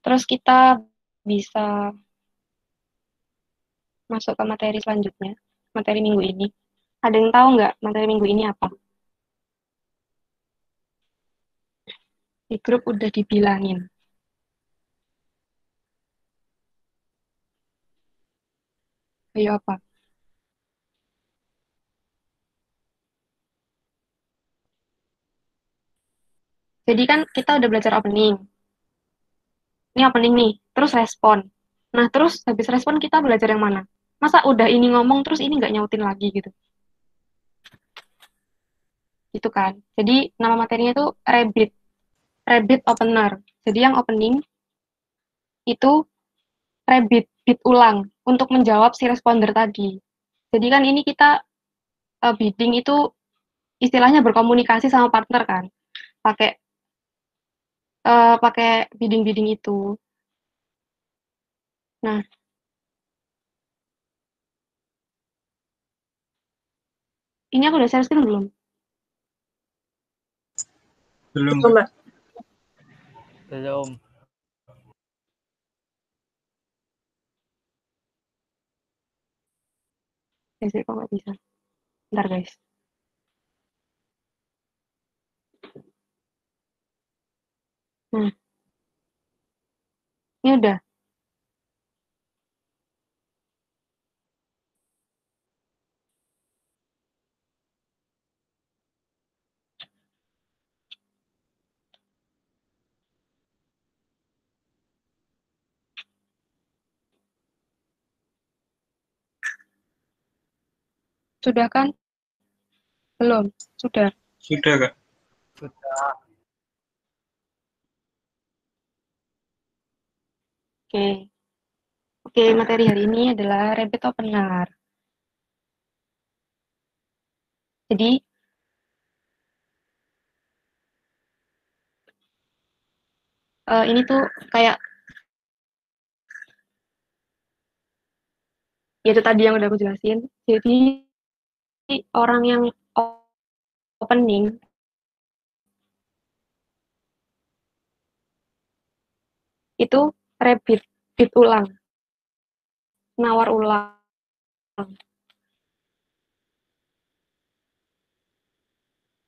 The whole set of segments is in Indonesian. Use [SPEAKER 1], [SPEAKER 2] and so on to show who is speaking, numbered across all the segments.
[SPEAKER 1] Terus kita bisa masuk ke materi selanjutnya, materi minggu ini. Ada yang tahu nggak materi minggu ini apa? Di grup udah dibilangin. Ayo apa? Jadi kan kita udah belajar opening. Ini opening nih, terus respon. Nah, terus habis respon kita belajar yang mana? Masa udah ini ngomong terus ini nggak nyautin lagi gitu? Gitu kan. Jadi nama materinya itu Rabbit, Rabbit Opener. Jadi yang opening itu Rabbit, bit ulang untuk menjawab si responder tadi. Jadi kan ini kita bidding itu istilahnya berkomunikasi sama partner kan, pakai pakai bidding-bidding itu. Nah, ini aku udah share screen belum?
[SPEAKER 2] Belum,
[SPEAKER 3] Belum, Mbak.
[SPEAKER 4] Belum.
[SPEAKER 1] Kok nggak bisa? Bentar guys. Nah, ini udah. Sudah kan? Belum. Sudah.
[SPEAKER 2] Sudah, Kak.
[SPEAKER 4] Sudah.
[SPEAKER 1] Oke. Oke, materi hari ini adalah Rabbit Opener. Jadi, ini tuh kayak ya itu tadi yang udah aku jelasin. Jadi orang yang opening itu Rabbit, bid ulang, nawar ulang.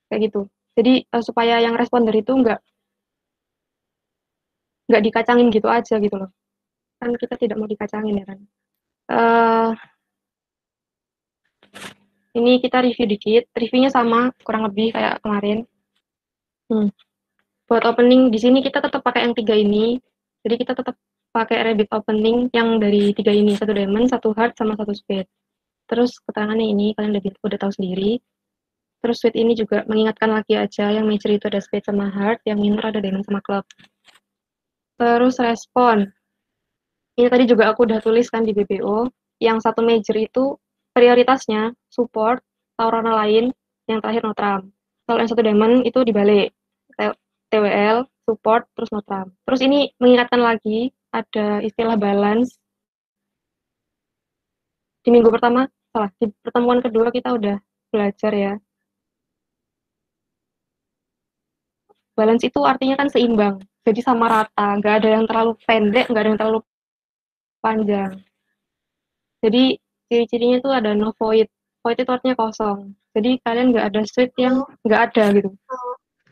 [SPEAKER 1] Kayak gitu. Jadi supaya yang responder itu nggak dikacangin gitu aja gitu loh. Kan kita tidak mau dikacangin ya kan. Uh, ini kita review dikit. Reviewnya sama kurang lebih kayak kemarin. Buat opening di sini kita tetap pakai yang 3 ini. Jadi kita tetap pakai rabbit opening yang dari 3 ini, 1 diamond, 1 heart, sama 1 spade. Terus keterangannya ini kalian udah tahu sendiri. Terus suite ini juga mengingatkan lagi aja yang major itu ada spade sama heart, yang minor ada diamond sama club. Terus respon. Ini tadi juga aku udah tulis kan di BBO, yang 1 major itu prioritasnya support, taurana lain, yang terakhir notram. Kalau yang 1 diamond itu dibalik. TWL, support, terus notram. Terus ini mengingatkan lagi ada istilah balance. Di minggu pertama, di pertemuan kedua kita udah belajar ya. Balance itu artinya kan seimbang, jadi sama rata, nggak ada yang terlalu pendek, nggak ada yang terlalu panjang. Jadi ciri-cirinya tuh ada no void. Void itu artinya kosong. Jadi kalian nggak ada suite yang nggak ada gitu.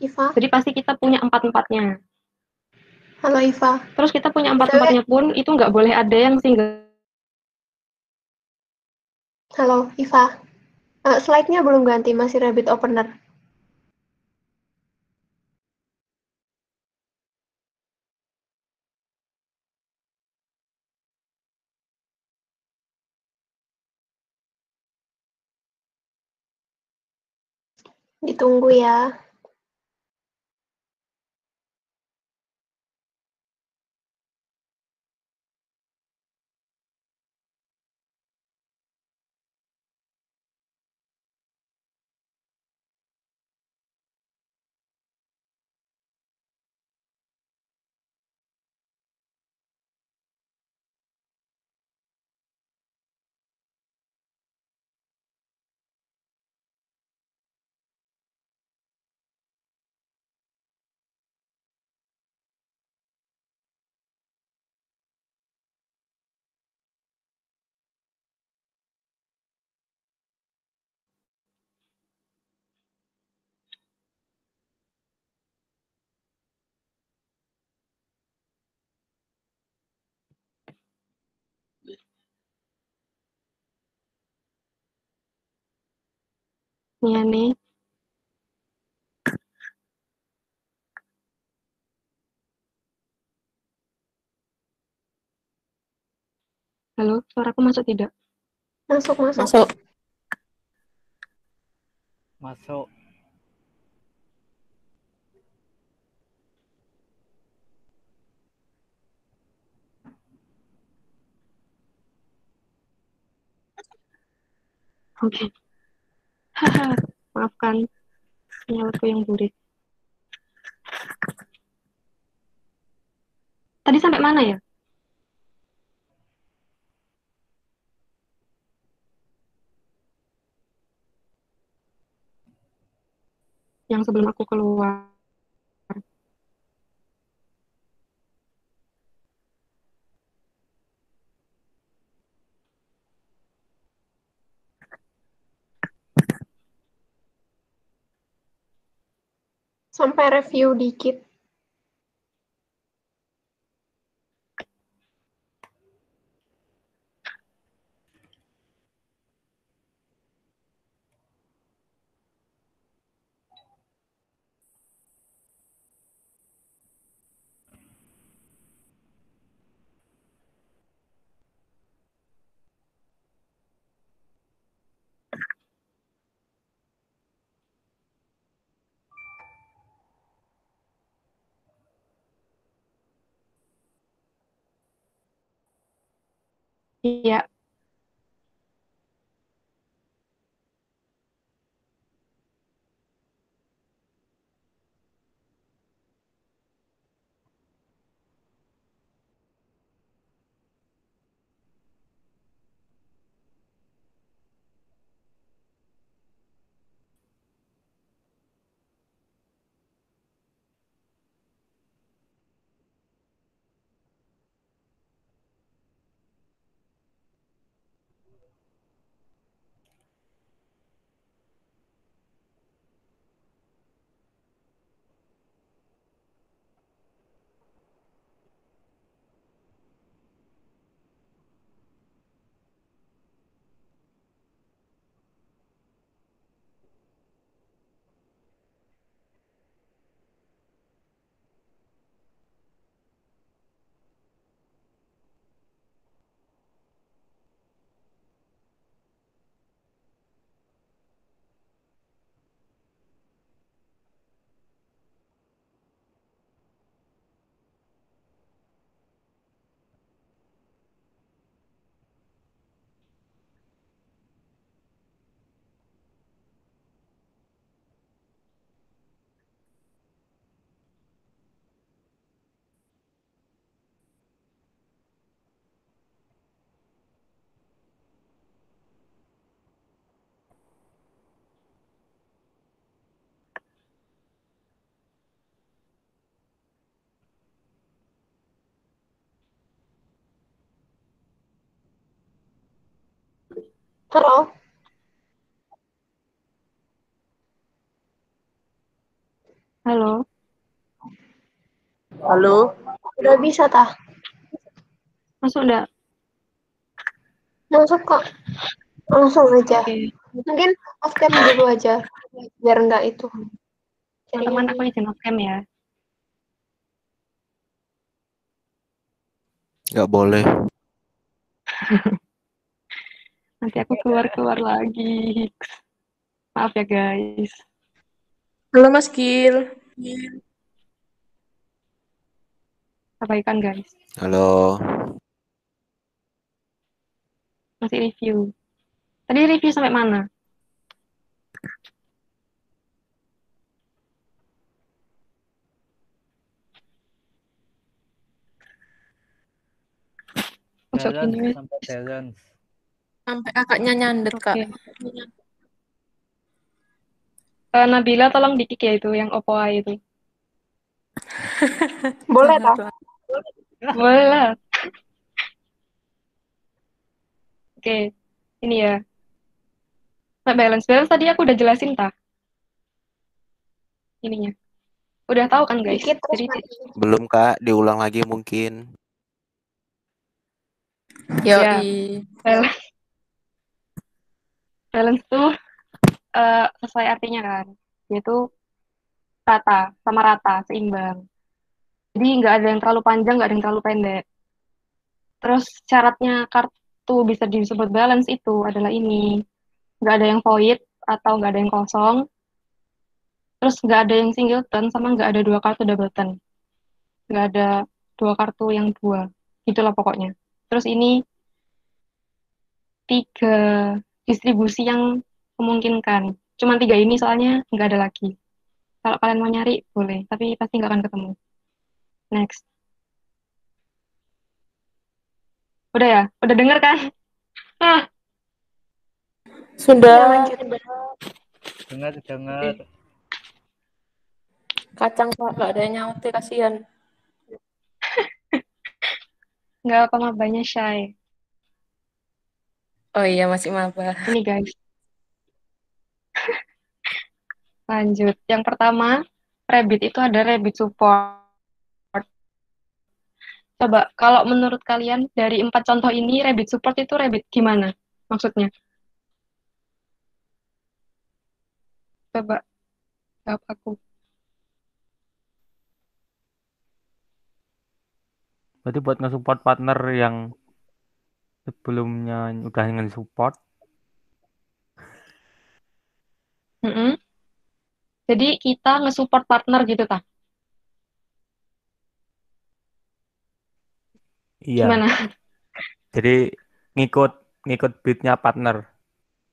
[SPEAKER 3] Iva.
[SPEAKER 1] Jadi pasti kita punya empat-empatnya.
[SPEAKER 3] Halo Iva.
[SPEAKER 1] Terus kita punya empat-empatnya pun itu nggak boleh ada yang single.
[SPEAKER 3] Halo Iva. Slide-nya belum ganti, masih rabbit opener. Ditunggu ya.
[SPEAKER 1] Nih nih. Halo, suaraku masuk tidak?
[SPEAKER 3] Masuk.
[SPEAKER 4] Masuk.
[SPEAKER 1] Oke. Haha, maafkan sinyalku yang buruk. Tadi sampai mana ya? Yang sebelum aku keluar.
[SPEAKER 3] Sampai review dikit.
[SPEAKER 1] Iya.
[SPEAKER 3] Halo,
[SPEAKER 1] Halo.
[SPEAKER 5] Halo,
[SPEAKER 3] udah bisa tah?
[SPEAKER 1] Masuk enggak?
[SPEAKER 3] Masuk kok. Langsung aja.
[SPEAKER 1] Oke.
[SPEAKER 3] Mungkin off cam dulu aja, biar enggak itu.
[SPEAKER 1] Teman-teman, aku izin off cam ya.
[SPEAKER 6] Nggak boleh.
[SPEAKER 1] Nanti aku keluar lagi. Maaf ya guys.
[SPEAKER 5] halo Mas Gil.
[SPEAKER 1] Abaikan guys.
[SPEAKER 6] Halo.
[SPEAKER 1] Masih review. Tadi review sampai mana? Masuk
[SPEAKER 4] Balance
[SPEAKER 1] ini.
[SPEAKER 4] sampai balance.
[SPEAKER 5] Sampai kakaknya nyandet, Kak.
[SPEAKER 1] Oke. Nabila tolong di-kick ya itu yang Oppo A itu.
[SPEAKER 3] Boleh tah?
[SPEAKER 1] Boleh lah. Oke. Ini ya. Nah, balance tadi aku udah jelasin tah. Ininya. Udah tahu kan guys?
[SPEAKER 3] Dikit terus
[SPEAKER 1] Jadi
[SPEAKER 3] mati.
[SPEAKER 6] Belum, Kak. Diulang lagi mungkin.
[SPEAKER 5] Yoi.
[SPEAKER 1] Ya. balance tuh sesuai artinya kan, yaitu rata, sama rata, seimbang. Jadi nggak ada yang terlalu panjang, nggak ada yang terlalu pendek. Terus syaratnya kartu bisa disebut balance itu adalah ini, nggak ada yang void atau nggak ada yang kosong, terus nggak ada yang singleton sama nggak ada dua kartu doubleton, nggak ada dua kartu yang dua, itulah pokoknya. Terus ini tiga distribusi yang memungkinkan, cuma tiga ini soalnya nggak ada lagi. Kalau kalian mau nyari boleh, tapi pasti nggak akan ketemu. Next. Udah ya? Udah denger kan? Ah,
[SPEAKER 3] Ya,
[SPEAKER 5] Sudah.
[SPEAKER 3] lanjut.
[SPEAKER 4] Dengar, dengar.
[SPEAKER 1] oke.
[SPEAKER 5] Kacang Kak, nggak ada yang nyautin, kasihan.
[SPEAKER 1] Nggak apa mabanya shy.
[SPEAKER 5] Oh iya, masih maba.
[SPEAKER 1] Ini guys, lanjut. Yang pertama, Rabbit itu ada Rabbit support. Coba, kalau menurut kalian, dari 4 contoh ini, Rabbit support itu Rabbit gimana? Maksudnya? Coba, jawab aku.
[SPEAKER 4] Berarti buat nge-support partner yang sebelumnya udah nge-support.
[SPEAKER 1] Mm-mm. Jadi, kita nge-support partner gitu, tak?
[SPEAKER 4] Iya.
[SPEAKER 1] Gimana?
[SPEAKER 4] Jadi ngikut ngikut beatnya partner,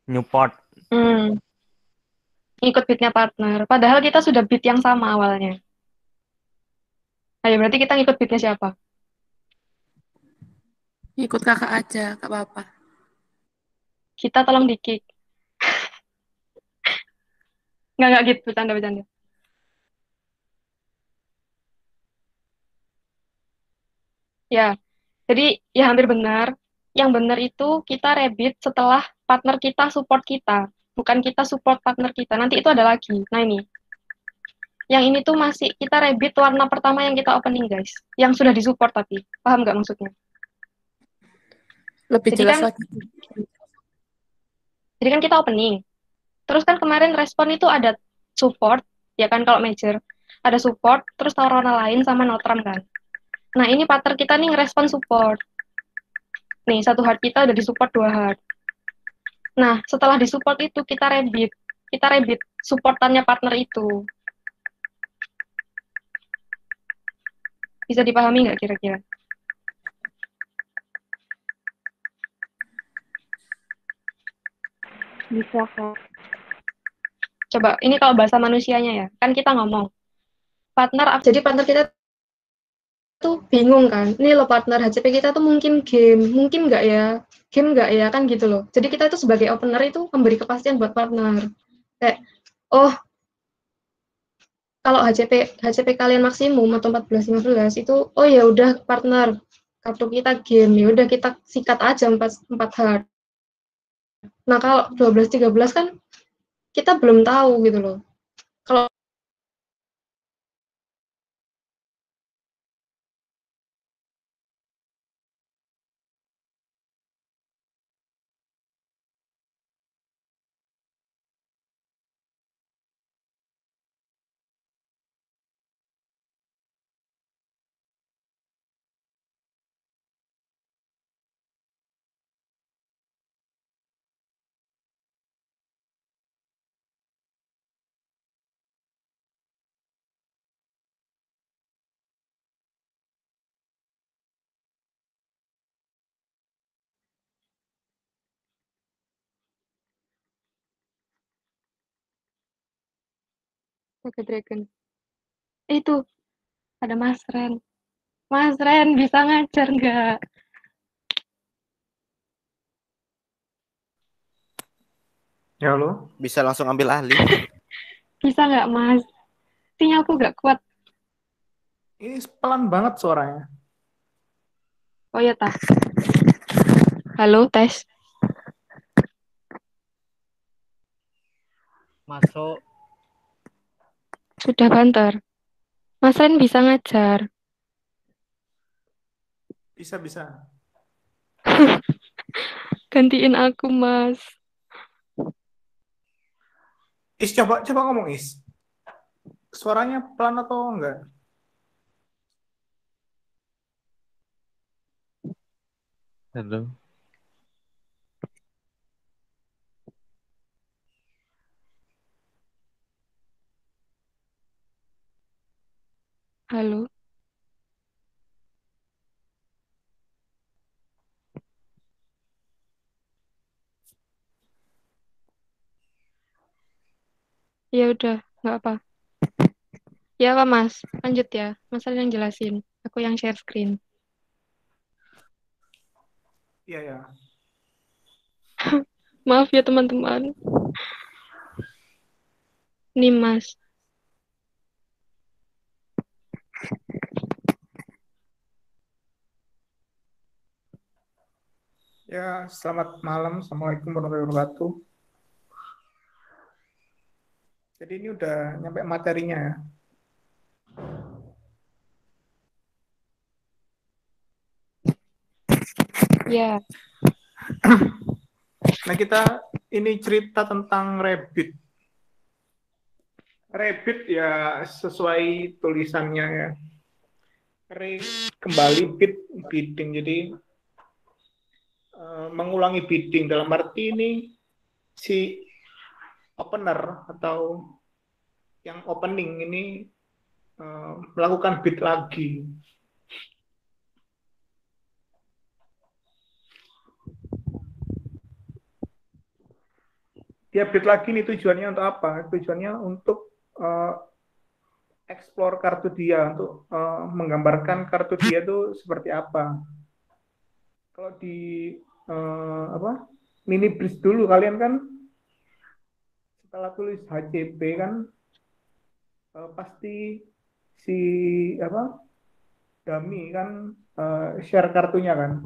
[SPEAKER 4] Newport.
[SPEAKER 1] Hmm, ikut beatnya partner. Padahal kita sudah beat yang sama awalnya. Ayo, berarti kita ngikut beatnya siapa?
[SPEAKER 5] Ikut kakak aja, gak apa-apa.
[SPEAKER 1] Kita tolong di-kick. Nggak gitu, bercanda-bercanda. Ya, jadi ya hampir benar. Yang benar itu kita rabbit setelah partner kita support kita. Bukan kita support partner kita. Nanti itu ada lagi. Nah ini. Yang ini tuh masih kita rabbit warna pertama yang kita opening guys. Yang sudah disupport tapi. Paham nggak maksudnya?
[SPEAKER 5] Lebih
[SPEAKER 1] Jadi
[SPEAKER 5] jelas
[SPEAKER 1] kan,
[SPEAKER 5] lagi.
[SPEAKER 1] jadi kan kita opening. Terus kan kemarin respon itu ada support. Ya kan kalau major. Ada support, terus taruh warna lain sama notram kan. Nah ini partner kita nih ngerespon support. Nih, satu heart kita udah disupport dua heart. Nah, setelah disupport itu kita rabbit. Kita rabbit supportannya partner itu. Bisa dipahami nggak kira-kira?
[SPEAKER 3] Bisa, Kak.
[SPEAKER 1] Coba, ini kalau bahasa manusianya ya. Kan kita ngomong. Jadi partner kita tuh bingung kan. Ini loh partner HCP kita tuh mungkin game. Mungkin nggak ya? Game nggak ya? Kan gitu loh. Jadi kita itu sebagai opener itu memberi kepastian buat partner. Kayak, oh, kalau HCP kalian maksimum atau 14-15 itu, oh ya udah partner, kartu kita game, ya udah kita sikat aja 4 hard. Nah, kalau 12-13 kan kita belum tahu gitu loh. Kalau Mega Dragon. Itu ada Mas Ren. Mas Ren bisa ngajar nggak?
[SPEAKER 2] Ya lo,
[SPEAKER 6] Bisa langsung ambil alih.
[SPEAKER 1] Bisa nggak Mas? Sinyal aku nggak kuat.
[SPEAKER 7] Ini pelan banget suaranya.
[SPEAKER 1] Oh ya tah. Halo tes.
[SPEAKER 4] Masuk.
[SPEAKER 1] Sudah banter. Mas Ren bisa ngajar.
[SPEAKER 7] Bisa.
[SPEAKER 1] Gantiin aku Mas.
[SPEAKER 7] Coba ngomong Is. Suaranya pelan atau enggak?
[SPEAKER 4] Halo.
[SPEAKER 1] Halo. Ya udah, nggak apa. Ya apa Mas? Lanjut ya. Mas Ali yang jelasin. Aku yang share screen.
[SPEAKER 7] Iya ya.
[SPEAKER 1] Maaf ya teman-teman. Nih Mas.
[SPEAKER 7] Ya, selamat malam. Assalamualaikum warahmatullahi wabarakatuh. Jadi ini udah nyampe materinya ya.
[SPEAKER 1] Ya,
[SPEAKER 7] Nah, kita ini cerita tentang Rabbit. Rabbit ya sesuai tulisannya ya. Kembali bidding. Jadi mengulangi bidding dalam arti ini si opener atau yang opening ini melakukan bid lagi. Dia bid lagi nih tujuannya untuk apa? Tujuannya untuk explore kartu dia, untuk menggambarkan kartu dia itu seperti apa. Kalau di mini bridge dulu kalian kan setelah tulis HCP kan pasti si dummy kan share kartunya kan,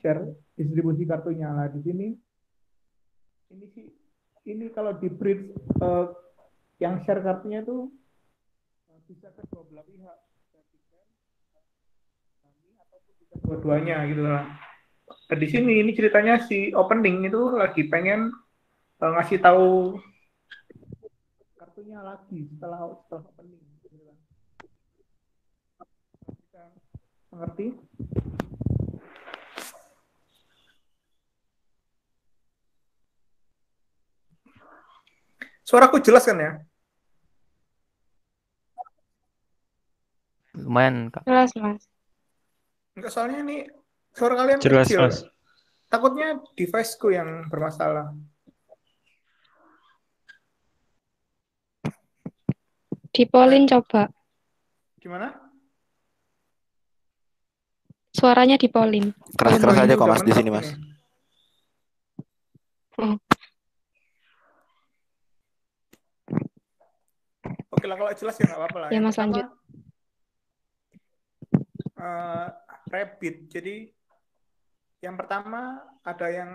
[SPEAKER 7] share distribusi kartunya. Nah di sini ini kalau di bridge yang share kartunya itu bisa ke dua belah pihak, ataupun bisa dua-duanya gitu lah. Nah, di sini ini ceritanya si opening itu lagi pengen ngasih tahu kartunya lagi setelah opening. Gitu kan. Bisa mengerti? Suaraku jelas kan ya?
[SPEAKER 4] Lumayan, Kak.
[SPEAKER 1] jelas Mas.
[SPEAKER 7] Enggak, soalnya ini suara kalian
[SPEAKER 2] Jelas,
[SPEAKER 7] kecil.
[SPEAKER 2] Mas.
[SPEAKER 7] Takutnya deviceku yang bermasalah.
[SPEAKER 1] Dipolin coba.
[SPEAKER 7] Gimana?
[SPEAKER 1] Suaranya dipolin.
[SPEAKER 6] Keras-keras
[SPEAKER 7] Oh,
[SPEAKER 6] aja
[SPEAKER 7] ini
[SPEAKER 6] kok
[SPEAKER 7] udah
[SPEAKER 6] Mas di
[SPEAKER 7] mentok
[SPEAKER 6] sini Mas.
[SPEAKER 7] ini. Oke lah, kalau jelas ya nggak apa-apa lah.
[SPEAKER 1] Ya
[SPEAKER 7] Yang
[SPEAKER 1] Mas
[SPEAKER 7] pertama,
[SPEAKER 1] lanjut.
[SPEAKER 7] Rabbit. Jadi yang pertama ada yang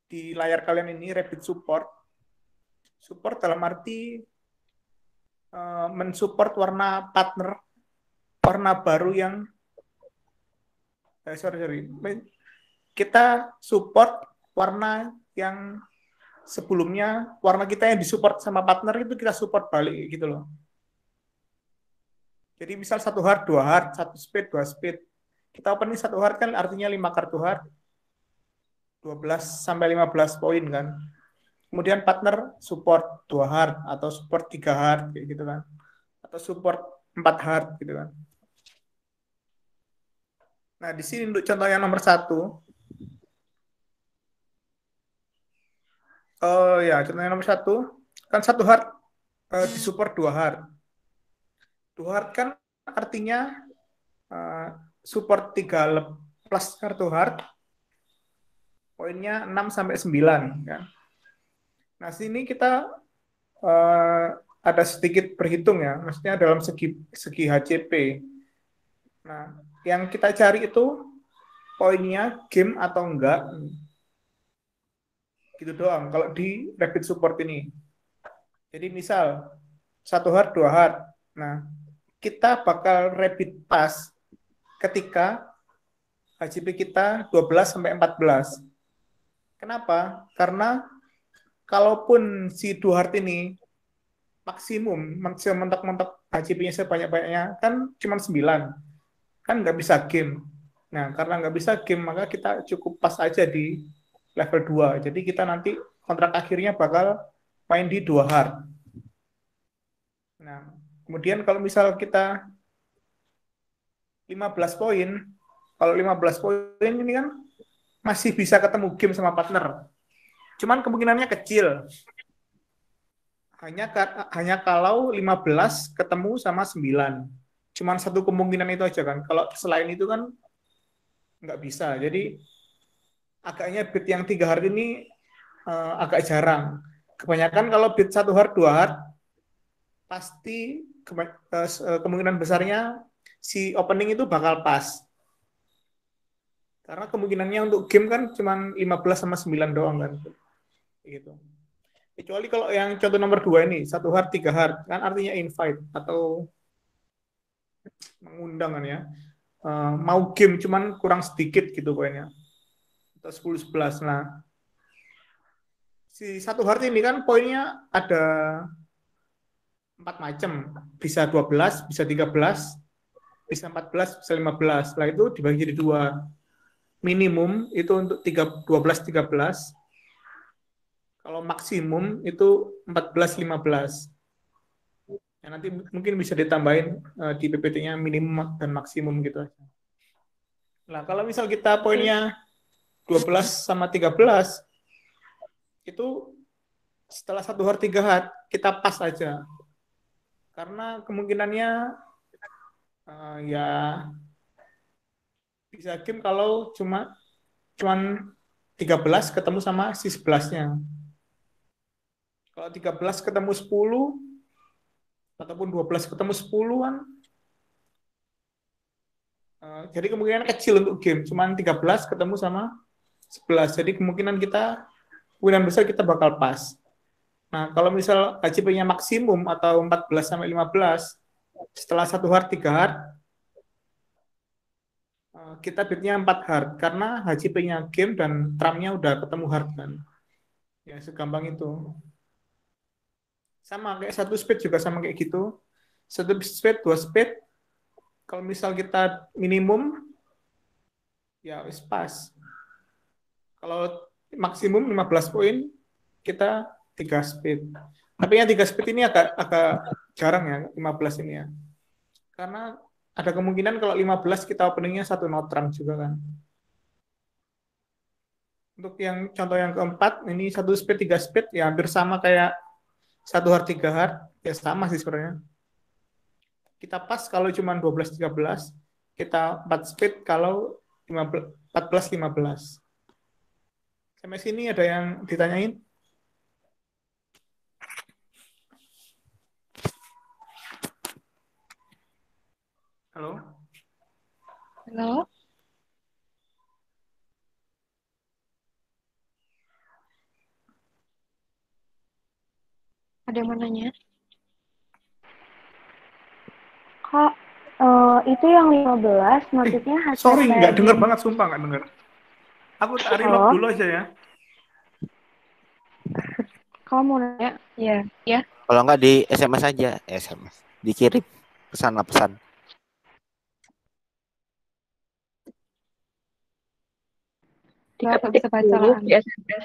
[SPEAKER 7] di layar kalian ini Rabbit support. Support dalam arti mensupport warna partner, warna baru yang sorry. Kita support warna yang sebelumnya warna kita yang disupport sama partner itu kita support balik gitu loh. Jadi misal 1 heart, 2 heart, 1 speed, 2 speed. Kita opening 1 heart kan artinya 5 kartu heart, 12 sampai 15 poin kan. Kemudian partner support 2 heart atau support 3 heart kayak gitu kan. Atau support 4 heart gitu kan. Nah, di sini untuk contoh yang nomor 1. Oh ya, contoh yang nomor 1 kan 1 heart disupport 2 heart. 2 heart kan artinya support 3 plus kartu heart, poinnya 6 sampai 9 kan. Nah, sini kita ada sedikit berhitung ya, maksudnya dalam segi HCP. Nah, yang kita cari itu poinnya game atau enggak. Gitu doang kalau di rapid support ini. Jadi misal 1 heart, 2 heart. Nah, kita bakal rapid pass ketika HCP kita 12 sampai 14. Kenapa? Karena kalaupun si dua hard ini maksimum mentok-mentok HCP-nya sebanyak-banyaknya kan cuma 9, kan nggak bisa game. Nah, karena nggak bisa game, maka kita cukup pas aja di level 2. Jadi kita nanti kontrak akhirnya bakal main di 2 hard. Nah, kemudian kalau misal kita 15 poin, kalau 15 poin ini kan masih bisa ketemu game sama partner. Cuman kemungkinannya kecil. Hanya kalau 15 ketemu sama 9. Cuman satu kemungkinan itu aja kan. Kalau selain itu kan nggak bisa. Jadi agaknya bid yang 3 hard ini agak jarang. Kebanyakan kalau bid 1 hard, 2 hard, pasti kemungkinan besarnya si opening itu bakal pas. Karena kemungkinannya untuk game kan cuma 15 sama 9 doang kan. Gitu. Kecuali kalau yang contoh nomor 2 ini, 1 hard, 3 hard, kan artinya invite atau mengundang kan ya. Mau game cuman kurang sedikit gitu poinnya. Atau 10-11. Nah, si 1 hard ini kan poinnya ada 4 macam. Bisa 12, bisa 13, bisa 14, bisa 15. Setelah itu dibagi jadi 2. Minimum itu untuk 12-13. Kalau maksimum itu 14-15. Ya, nanti mungkin bisa ditambahin di PPT-nya minimum dan maksimum gitu aja. Nah, kalau misal kita poinnya 12 sama 13, itu setelah 1 hard 3 hard, kita pas aja. Karena kemungkinannya ya bisa game kalau cuman 13 ketemu sama si 11-nya. Kalau 13 ketemu 10, ataupun 12 ketemu 10 kan, jadi kemungkinan kecil untuk game, cuman 13 ketemu sama 11. Jadi kemungkinan kemungkinan besar kita bakal pas. Nah, kalau misal HCP-nya maksimum atau 14 sampai 15, setelah 1 hard 3 hard, kita bidnya 4 hard karena HCP-nya game dan trump-nya udah ketemu hard kan. Ya, segampang itu. Sama kayak 1 speed juga sama kayak gitu. 1 speed, 2 speed. Kalau misal kita minimum, ya wis pas. Kalau maksimum 15 poin, kita 3 speed. Tapi yang 3 speed ini agak jarang ya, 15 ini ya. Karena ada kemungkinan kalau 15 kita openingnya 1 no trump juga kan. Untuk yang contoh yang keempat, ini 1 speed, 3 speed, ya hampir sama kayak 1 hard, 3 hard, ya sama sih sebenarnya. Kita pas kalau cuma 12-13, kita 4 speed kalau 14-15. Sampai sini ada yang ditanyain? Halo?
[SPEAKER 1] Halo? Ada yang mau nanya?
[SPEAKER 3] Kak, itu yang 15, maksudnya HCP.
[SPEAKER 7] Sorry, nggak denger banget, sumpah nggak denger. Aku tarik log dulu aja ya.
[SPEAKER 3] Kalau mau nanya,
[SPEAKER 1] Iya. Ya.
[SPEAKER 6] Kalau nggak di SMS aja, SMS. Dikirim pesan.
[SPEAKER 1] Nggak bisa baca lah.
[SPEAKER 5] di SMS.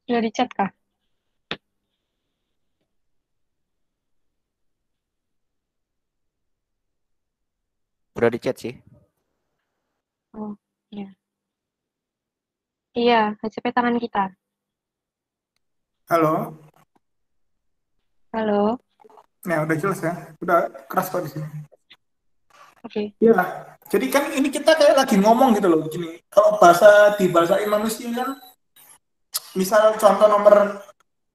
[SPEAKER 1] Sudah di chat kah?
[SPEAKER 6] Udah di chat sih.
[SPEAKER 1] Oh, iya. Iya, HCP tangan kita.
[SPEAKER 7] Halo?
[SPEAKER 1] Halo?
[SPEAKER 7] Nah, udah jelas ya. Udah keras kok di sini.
[SPEAKER 1] Oke.
[SPEAKER 7] Iya. Jadi kan ini kita kayak lagi ngomong gitu loh. Gini, kalau di bahasa Indonesia kan, misal contoh nomor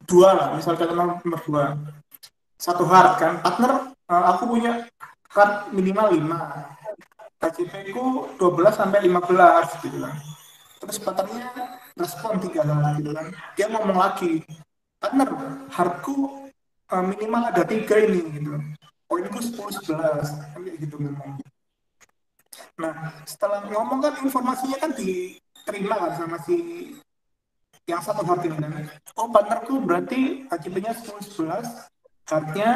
[SPEAKER 7] dua lah, misal kata nomor dua, satu hard kan, partner aku punya hard minimal 5, KJP ku 12 sampai 15 gitu kan. Terus partnernya respon 3 hard gitu kan. Dia ngomong lagi, partner hardku minimal ada 3 ini gitu. Poinku 10-11 kan kayak gitu ngomong. Nah setelah ngomong kan informasinya kan diterima kan sama si yang satu hard ini kan. Oh partnerku berarti KJP-nya 10-11, hardnya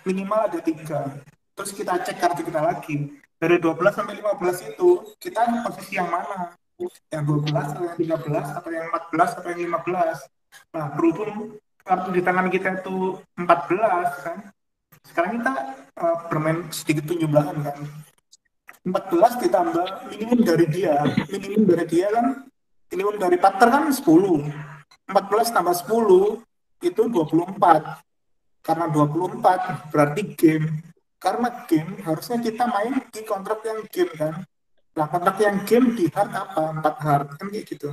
[SPEAKER 7] minimal ada 3. Terus kita cek kartu kita lagi. Dari 12 sampai 15 itu, kita posisi yang mana? Yang 12 atau yang 13 atau yang 14 atau yang 15. Nah, berhubung kartu di tangan kita itu 14 kan. Sekarang kita bermain sedikit penjumlahan kan. 14 ditambah minimum dari dia. Minimum dari dia kan, minimum dari partner kan 10. 14 tambah 10 itu 24. Karena 24 berarti game. Karena game harusnya kita main di kontrak yang game kan. Nah kontrak yang game di hard apa? 4 hard kan kayak gitu.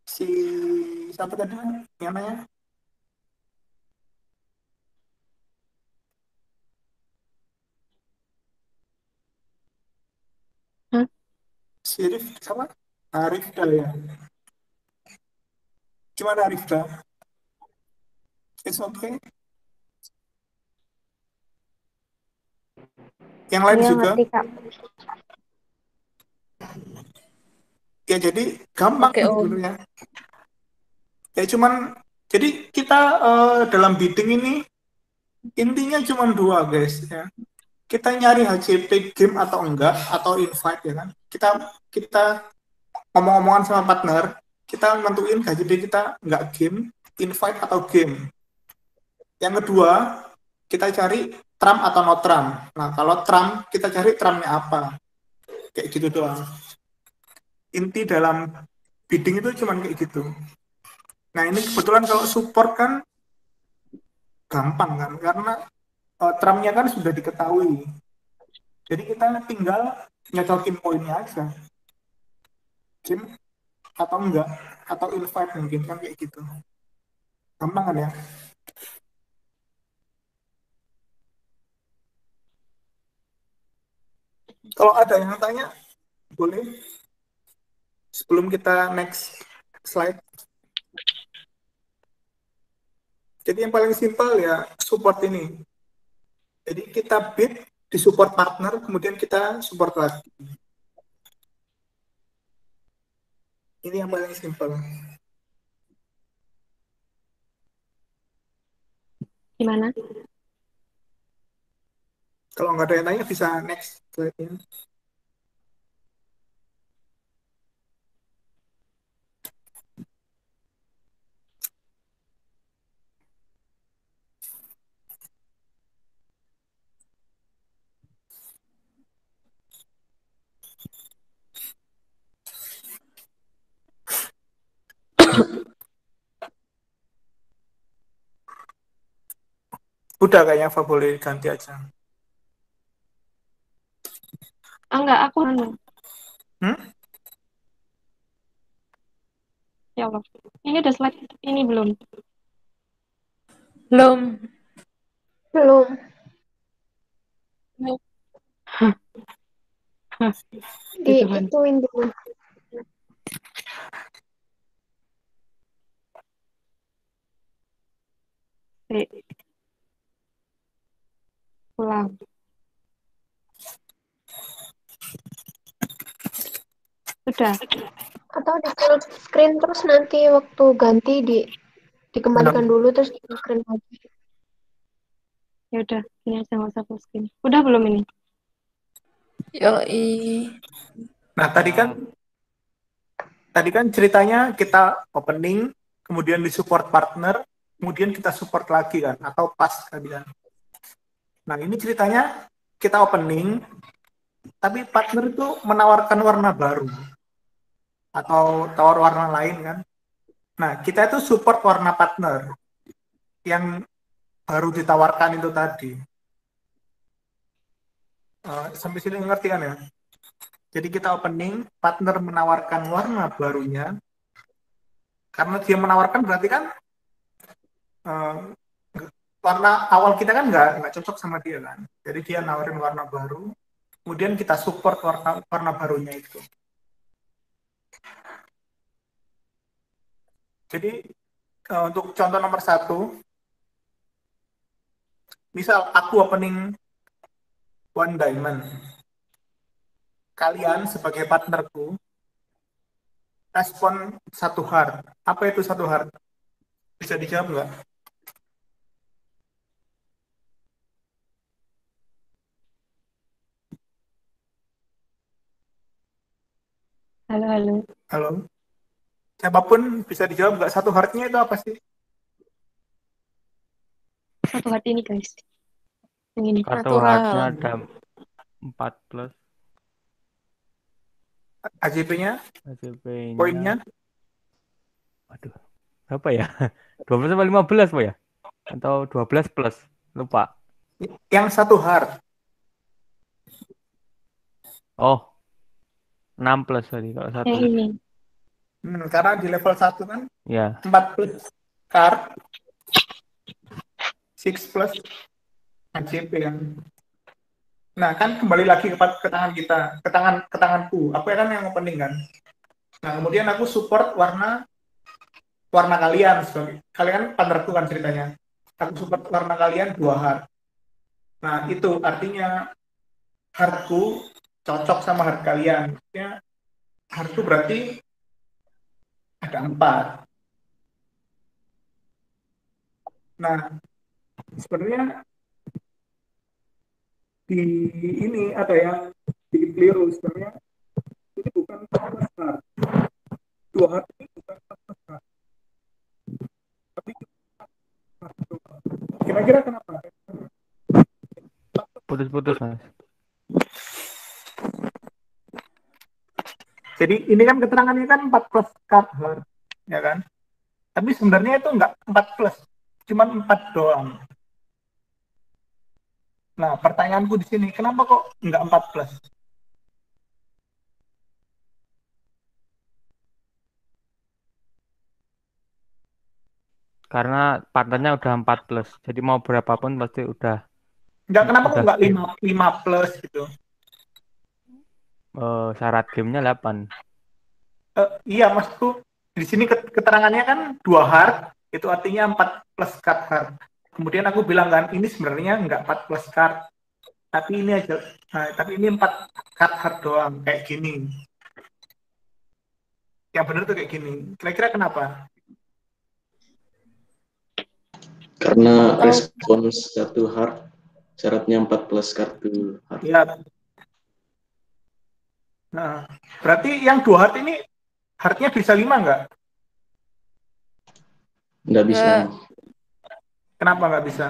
[SPEAKER 7] Si siapa tadi yang namanya? Si Arif siapa? Arifda ya. Gimana Arifda? It's okay. Yang lain
[SPEAKER 3] Iya,
[SPEAKER 7] juga.
[SPEAKER 3] ngerti, Kak.
[SPEAKER 7] Ya jadi gampang
[SPEAKER 5] Oke, Om.
[SPEAKER 7] sebenarnya. Ya cuman jadi kita dalam bidding ini intinya cuma 2 guys ya. Kita nyari HCP game atau enggak atau invite ya kan. Kita ngomong-ngomongan sama partner, kita nentuin HCP kita enggak game, invite atau game. Yang kedua, kita cari Trump atau no Trump. Nah, kalau Trump, kita cari Trumpnya apa. Kayak gitu doang. Inti dalam bidding itu cuma kayak gitu. Nah, ini kebetulan kalau support kan gampang kan, karena Trumpnya kan sudah diketahui. Jadi kita tinggal nyocokin poinnya aja. Game atau enggak, atau invite mungkin kan kayak gitu. Gampang kan ya? Kalau ada yang tanya, boleh. Sebelum kita next slide. Jadi yang paling simpel ya support ini. Jadi kita bid di support partner, kemudian kita support lagi. Ini yang paling simpel.
[SPEAKER 1] Gimana?
[SPEAKER 7] Kalau nggak ada yang tanya bisa next slide-nya. Udah kayaknya Fa, boleh ganti aja.
[SPEAKER 1] Enggak, aku
[SPEAKER 7] Hmm?
[SPEAKER 1] Ya Allah. Ini udah slide ini belum?
[SPEAKER 5] Belum.
[SPEAKER 3] Belum.
[SPEAKER 1] Tuhan.
[SPEAKER 3] Diituin dulu.
[SPEAKER 1] Pulang. Sudah.
[SPEAKER 3] Atau di full screen terus nanti waktu ganti dikembalikan dulu terus di full screen lagi.
[SPEAKER 1] Ya udah, ini aja nggak usah full screen. Udah belum ini?
[SPEAKER 5] Yoi.
[SPEAKER 7] Nah, tadi kan ceritanya kita opening, kemudian di support partner, kemudian kita support lagi kan, atau pas tadi kan. Nah, ini ceritanya kita opening, tapi partner itu menawarkan warna baru atau tawar warna lain kan. Nah, kita itu support warna partner yang baru ditawarkan itu tadi. Sampai sini ngerti kan ya? Jadi kita opening, partner menawarkan warna barunya. Karena dia menawarkan berarti kan eh, warna awal kita kan nggak cocok sama dia kan. Jadi dia nawarin warna baru, kemudian kita support warna warna barunya itu. Jadi untuk contoh nomor 1, misal aku opening one diamond, kalian sebagai partnerku respon 1 heart. Apa itu 1 heart? Bisa dijawab nggak?
[SPEAKER 1] Halo, halo.
[SPEAKER 7] Halo? Siapapun bisa dijawab nggak 1 heartnya itu apa sih?
[SPEAKER 1] 1 heart ini, guys. Yang ini.
[SPEAKER 4] Kartu
[SPEAKER 5] Natural.
[SPEAKER 4] hardnya ada 4 plus,
[SPEAKER 7] AJP-nya,
[SPEAKER 4] ACP-nya.
[SPEAKER 7] poinnya,
[SPEAKER 4] Waduh, berapa ya? 12 sampai 15 Pak ya? Atau 12 plus? Lupa.
[SPEAKER 7] yang 1 heart.
[SPEAKER 4] Oh, 6 plus tadi kalau
[SPEAKER 1] Yang
[SPEAKER 4] 1.
[SPEAKER 1] ini.
[SPEAKER 7] Karena di level 1 kan
[SPEAKER 4] Ya,
[SPEAKER 7] 4 plus card, 6 plus AJP kan. Nah, kan kembali lagi ke tangan kita, ke tanganku. Aku kan yang opening kan. Nah, kemudian aku support warna kalian sebagai kalian partnerku kan ceritanya. Aku support warna kalian 2 heart. Nah, itu artinya heartku cocok sama heart kalian. Maksudnya heartku berarti ada 4. Nah, sebenarnya di ini ada yang dikeliru sebenarnya ini bukan 14 heart. 2 heart ini bukan 14 heart. Tapi kira-kira kenapa?
[SPEAKER 4] putus-putus Mas.
[SPEAKER 7] Jadi ini kan keterangannya kan 4 plus card heart, ya kan? Tapi sebenarnya itu enggak 4 plus, cuma 4 doang. Nah, pertanyaanku di sini, kenapa kok enggak 4 plus?
[SPEAKER 4] Karena partnernya udah 4 plus. Jadi mau berapapun pasti udah
[SPEAKER 7] Enggak, kenapa kok
[SPEAKER 4] udah
[SPEAKER 7] enggak
[SPEAKER 4] game.
[SPEAKER 7] 5 plus gitu?
[SPEAKER 4] Syarat gamenya 8.
[SPEAKER 7] Iya, maksudku di sini keterangannya kan 2 heart, itu artinya 4 plus card heart. Kemudian aku bilang kan, ini sebenarnya enggak 4 plus card, tapi ini aja, tapi ini 4 card heart doang, kayak gini. Yang benar tuh kayak gini. Kira-kira kenapa?
[SPEAKER 8] Karena respons 1 heart syaratnya 4 plus kartu heart.
[SPEAKER 7] Ya. Nah, berarti yang 2 heart ini heartnya bisa 5 nggak?
[SPEAKER 8] Nggak bisa.
[SPEAKER 7] Kenapa nggak bisa?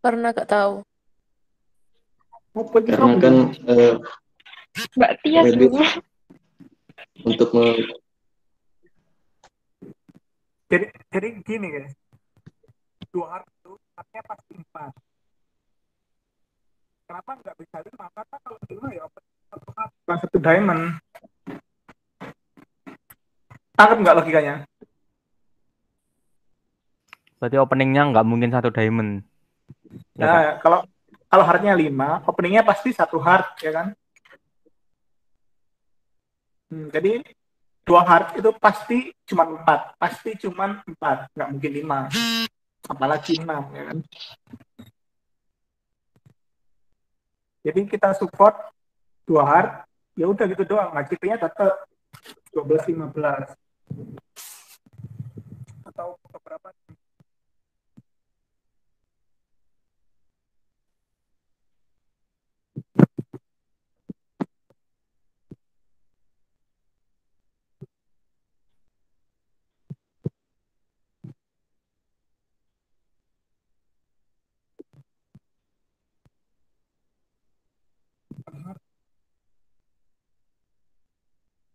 [SPEAKER 5] Karena gak tahu.
[SPEAKER 8] Karena kan
[SPEAKER 1] Mbak Tia
[SPEAKER 8] Reddit
[SPEAKER 1] sih.
[SPEAKER 8] untuk
[SPEAKER 7] Jadi gini guys, 2 heart itu heartnya pasti 4. Kenapa nggak bisa 5? Karena kalau 5 ya satu heart, bukan 1 diamond. Tangkap nggak logikanya?
[SPEAKER 4] Berarti openingnya nggak mungkin 1 diamond. Ya, Kak?
[SPEAKER 7] Nah, kalau heartnya 5, openingnya pasti 1 heart, ya kan? Jadi 2 heart itu pasti cuma 4. Pasti cuma 4. Nggak mungkin 5. Apalagi 6, ya kan? Jadi kita support 2 heart, ya udah gitu doang. AJP-nya tetap 12-15. Atau beberapa.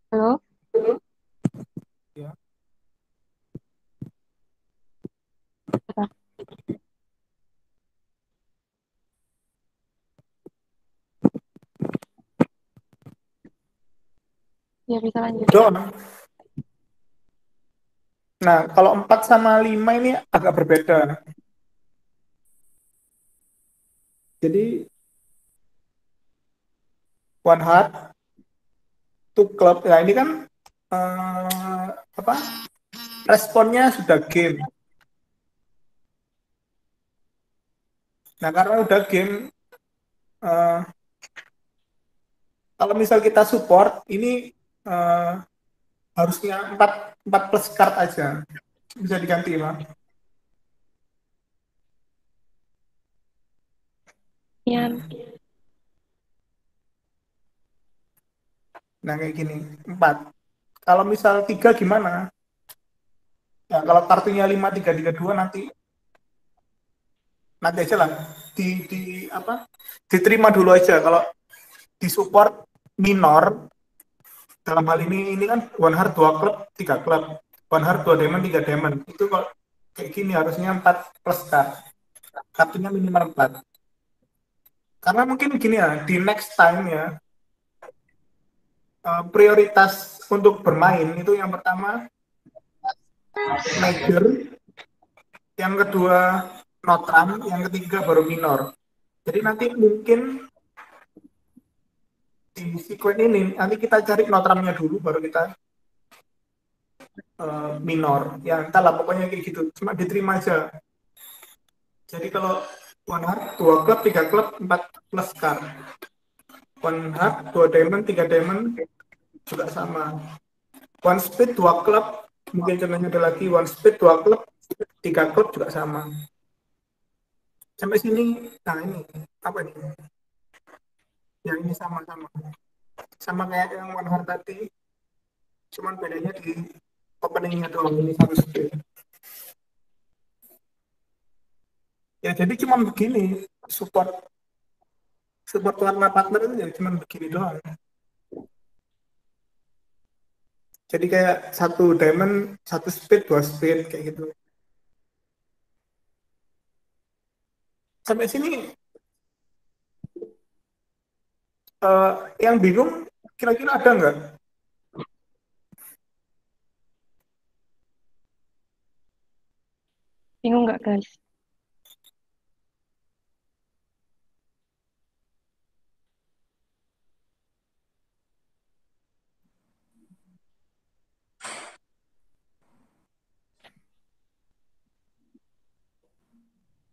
[SPEAKER 1] Halo?
[SPEAKER 7] Ya.
[SPEAKER 1] Apa? Ya, bisa lanjut.
[SPEAKER 7] Doang. Nah, kalau 4 sama 5 ini agak berbeda. Jadi, one heart, two club. Ya, ini kan apa? Responnya sudah game. Nah, karena udah game, eh, kalau misal kita support, ini harusnya 4 plus card aja. Bisa diganti, Pak.
[SPEAKER 1] Ya,
[SPEAKER 7] Nah, kayak gini. 4. Kalau misal 3 gimana? Ya, kalau kartunya 5, 3, 3, 2 nanti aja lah. Di apa? Diterima dulu aja. Kalau di support minor, dalam hal ini kan one heart 2 klub, 3 klub. One heart 2 diamond, 3 diamond. Itu kalau kayak gini harusnya 4 plus card. Kartunya minimal 4. Karena mungkin gini ya, di next time ya, prioritas untuk bermain itu yang pertama major, yang kedua notram, yang ketiga baru minor. Jadi nanti mungkin di sekuen ini nanti kita cari notramnya dulu baru kita minor. Ya entahlah pokoknya kayak gitu. Cuma diterima aja. Jadi kalau one heart 2 klub, 3 klub, 4 plus card. One heart 2 diamond, 3 diamond juga sama. One speed 2 klub, mungkin contohnya ada lagi one speed 2 klub, 3 klub juga sama. Sampai sini, nah ini apa nih? Yang ini sama kayak yang one heart tadi, cuman bedanya di openingnya doang, ini satu speed. Ya jadi cuman begini, support warna partner itu ya cuman begini doang. Jadi kayak 1 diamond, 1 speed, 2 speed kayak gitu. Sampai sini yang bingung kira-kira ada nggak?
[SPEAKER 1] bingung nggak guys?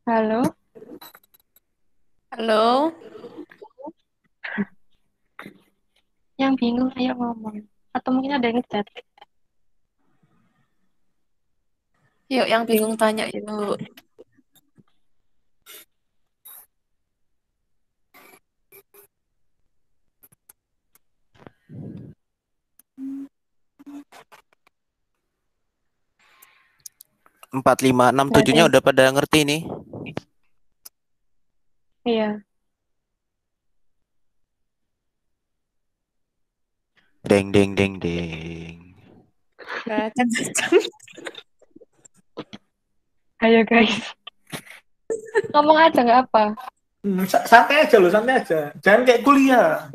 [SPEAKER 1] Halo?
[SPEAKER 5] Halo.
[SPEAKER 1] Yang bingung ayo ngomong. Atau mungkin ada yang ngechat.
[SPEAKER 5] Yuk, yang bingung tanya yuk.
[SPEAKER 6] Empat, lima, enam,
[SPEAKER 1] Nggak ada
[SPEAKER 6] tujuhnya
[SPEAKER 1] yang-
[SPEAKER 6] udah pada ngerti nih.
[SPEAKER 1] Iya.
[SPEAKER 6] Deng, deng, deng, deng.
[SPEAKER 5] Gacang.
[SPEAKER 1] Ayo guys. Ngomong aja nggak apa.
[SPEAKER 7] Santai aja loh, santai aja. Jangan kayak kuliah.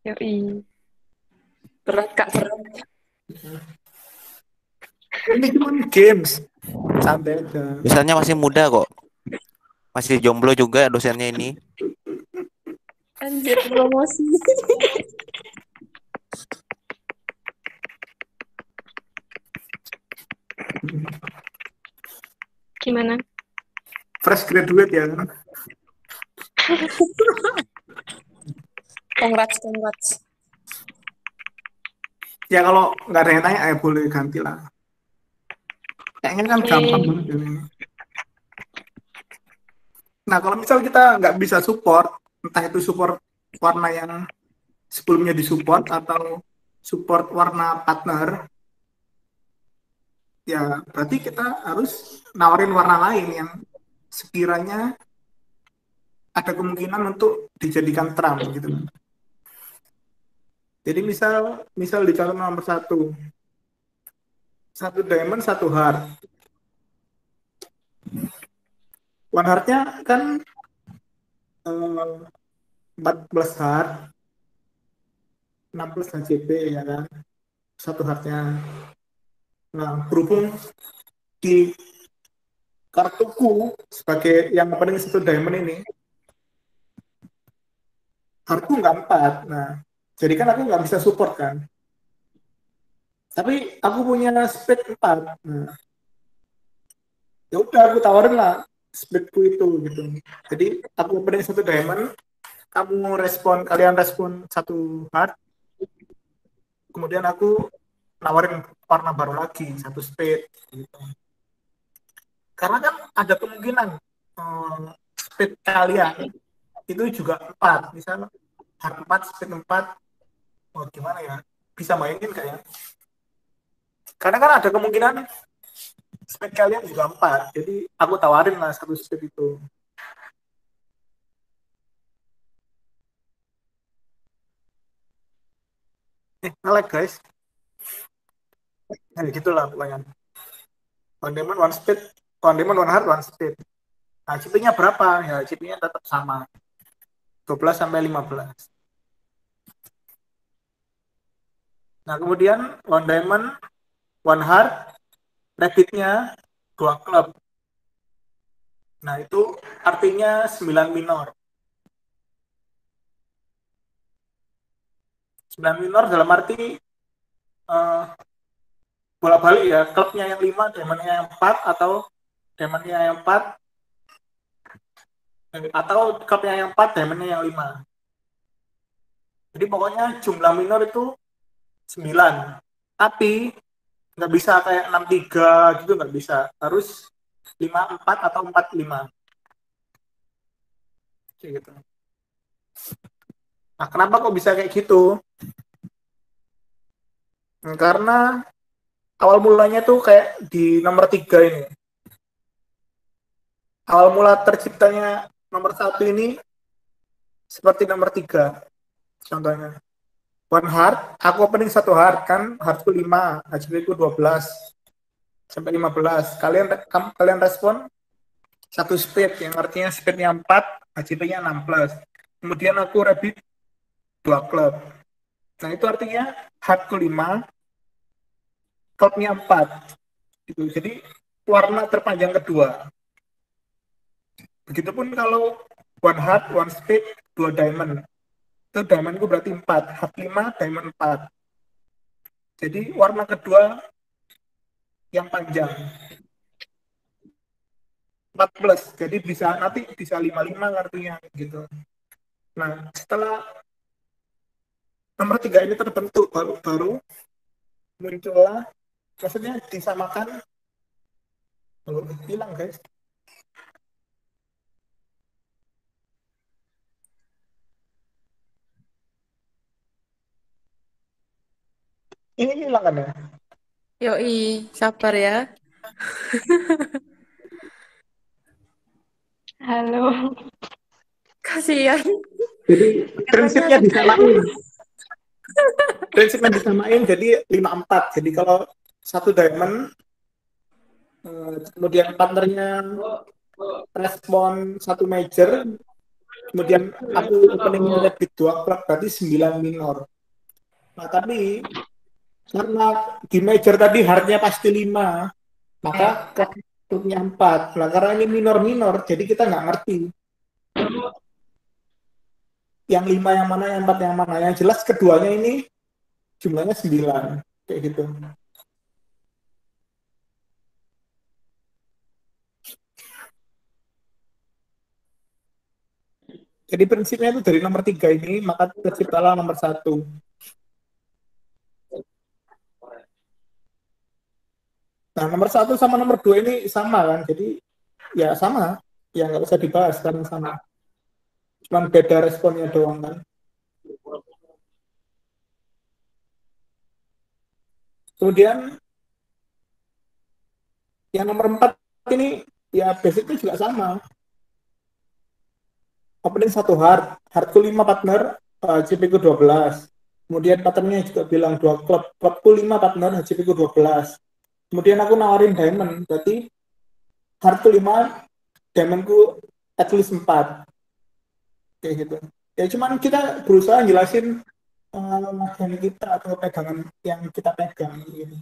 [SPEAKER 1] Yoi.
[SPEAKER 5] Berat, Kak, berat.
[SPEAKER 7] Ini cuma games. Santai aja.
[SPEAKER 6] Misalnya masih muda kok. Masih jomblo juga dosennya ini.
[SPEAKER 5] Anjir, promosi.
[SPEAKER 1] Gimana?
[SPEAKER 7] Fresh graduate ya.
[SPEAKER 5] Congrats.
[SPEAKER 7] Ya kalau nggak ada yang tanya, boleh ganti lah. Kayaknya kan
[SPEAKER 1] Oke.
[SPEAKER 7] gampang banget ini. Nah kalau misal kita nggak bisa support, entah itu support warna yang sebelumnya disupport atau support warna partner, ya berarti kita harus nawarin warna lain yang sekiranya ada kemungkinan untuk dijadikan trump gitu. Jadi misal di contoh nomor 1 diamond, 1 heart. One heart-nya kan 14 heart, 16 HCP ya kan, 1 heart-nya. Nah, berhubung di kartuku sebagai yang opening satu diamond ini, kartu nggak 4. Nah, jadi kan aku nggak bisa support kan. Tapi aku punya speed 4. Nah, ya udah aku tawarin lah speedku itu gitu. Jadi aku opening satu diamond, kalian respon satu hard, kemudian aku nawarin warna baru lagi satu speed gitu. Karena kan ada kemungkinan speed kalian itu juga 4, misalnya hard 4, speed 4, oh gimana ya, bisa mainin kayak. Karena kan ada kemungkinan speed kalian juga 4, jadi aku tawarin lah satu speed itu. Nge-lag guys. Nah gitulah pokoknya. One diamond, one speed, one diamond, one hard, one speed. Nah CP-nya berapa? Ya CP-nya tetap sama, 12 sampai 15. Nah kemudian one diamond, one hard, rabbitnya 2 klub. Nah itu artinya 9 minor. 9 minor dalam arti bolak-balik ya, klubnya yang 5, diamondnya yang 4, atau diamondnya yang 4, atau klubnya yang 4, diamondnya yang 5. Jadi pokoknya jumlah minor itu 9. Tapi nggak bisa kayak 6-3 gitu, nggak bisa. Harus 5-4 atau 4-5. Kayak gitu. Nah, kenapa kok bisa kayak gitu? Karena awal mulanya tuh kayak di nomor 3 ini. Awal mula terciptanya nomor 1 ini seperti nomor 3. Contohnya. One hard, aku opening satu hard kan, hardku 5, HCP ku 12 sampai 15. Kalian respon satu speed, yang artinya speednya 4, HCP-nya 16. Kemudian aku rabbit 2 klub. Nah itu artinya hardku 5, klubnya 4. Gitu. Jadi warna terpanjang kedua. Begitupun kalau one hard, one speed, 2 diamond. Itu diamondku berarti 4, hard 5, diamond 4. Jadi warna kedua yang panjang 4+, jadi nanti bisa 55 kartunya gitu. Nah setelah nomor 3 ini terbentuk, baru muncullah, maksudnya disamakan. Hilang guys. Ini hilang kan ya?
[SPEAKER 5] Yoi, sabar ya.
[SPEAKER 1] Halo.
[SPEAKER 5] Kasihan.
[SPEAKER 7] Jadi prinsipnya disamain. Prinsipnya disamain jadi 5-4. Jadi kalau satu diamond, kemudian partnernya respon satu major, kemudian aku openingnya lebih 2 klub, berarti 9 minor. Nah tapi karena di major tadi hardnya pasti 5, maka klubnya 4. Nah karena ini minor-minor, jadi kita nggak ngerti yang 5 yang mana, yang 4 yang mana. Yang jelas keduanya ini jumlahnya 9, kayak gitu. Jadi prinsipnya itu dari nomor 3 ini, maka terciptalah nomor 1. Nah, nomor 1 sama nomor 2 ini sama kan, jadi ya sama, ya nggak usah dibahas karena sama. Cuman beda responnya doang kan. Kemudian yang nomor 4 ini ya basicnya juga sama. Opening satu hardku 5 partner, HCP ku 12. Kemudian partnernya juga bilang 2 klubku 5 partner, HCP ku 12. Kemudian aku nawarin diamond, berarti hardku 5, diamondku at least 4. Kayak gitu. Ya cuman kita berusaha jelasin yang kita atau pegangan yang kita pegang gitu.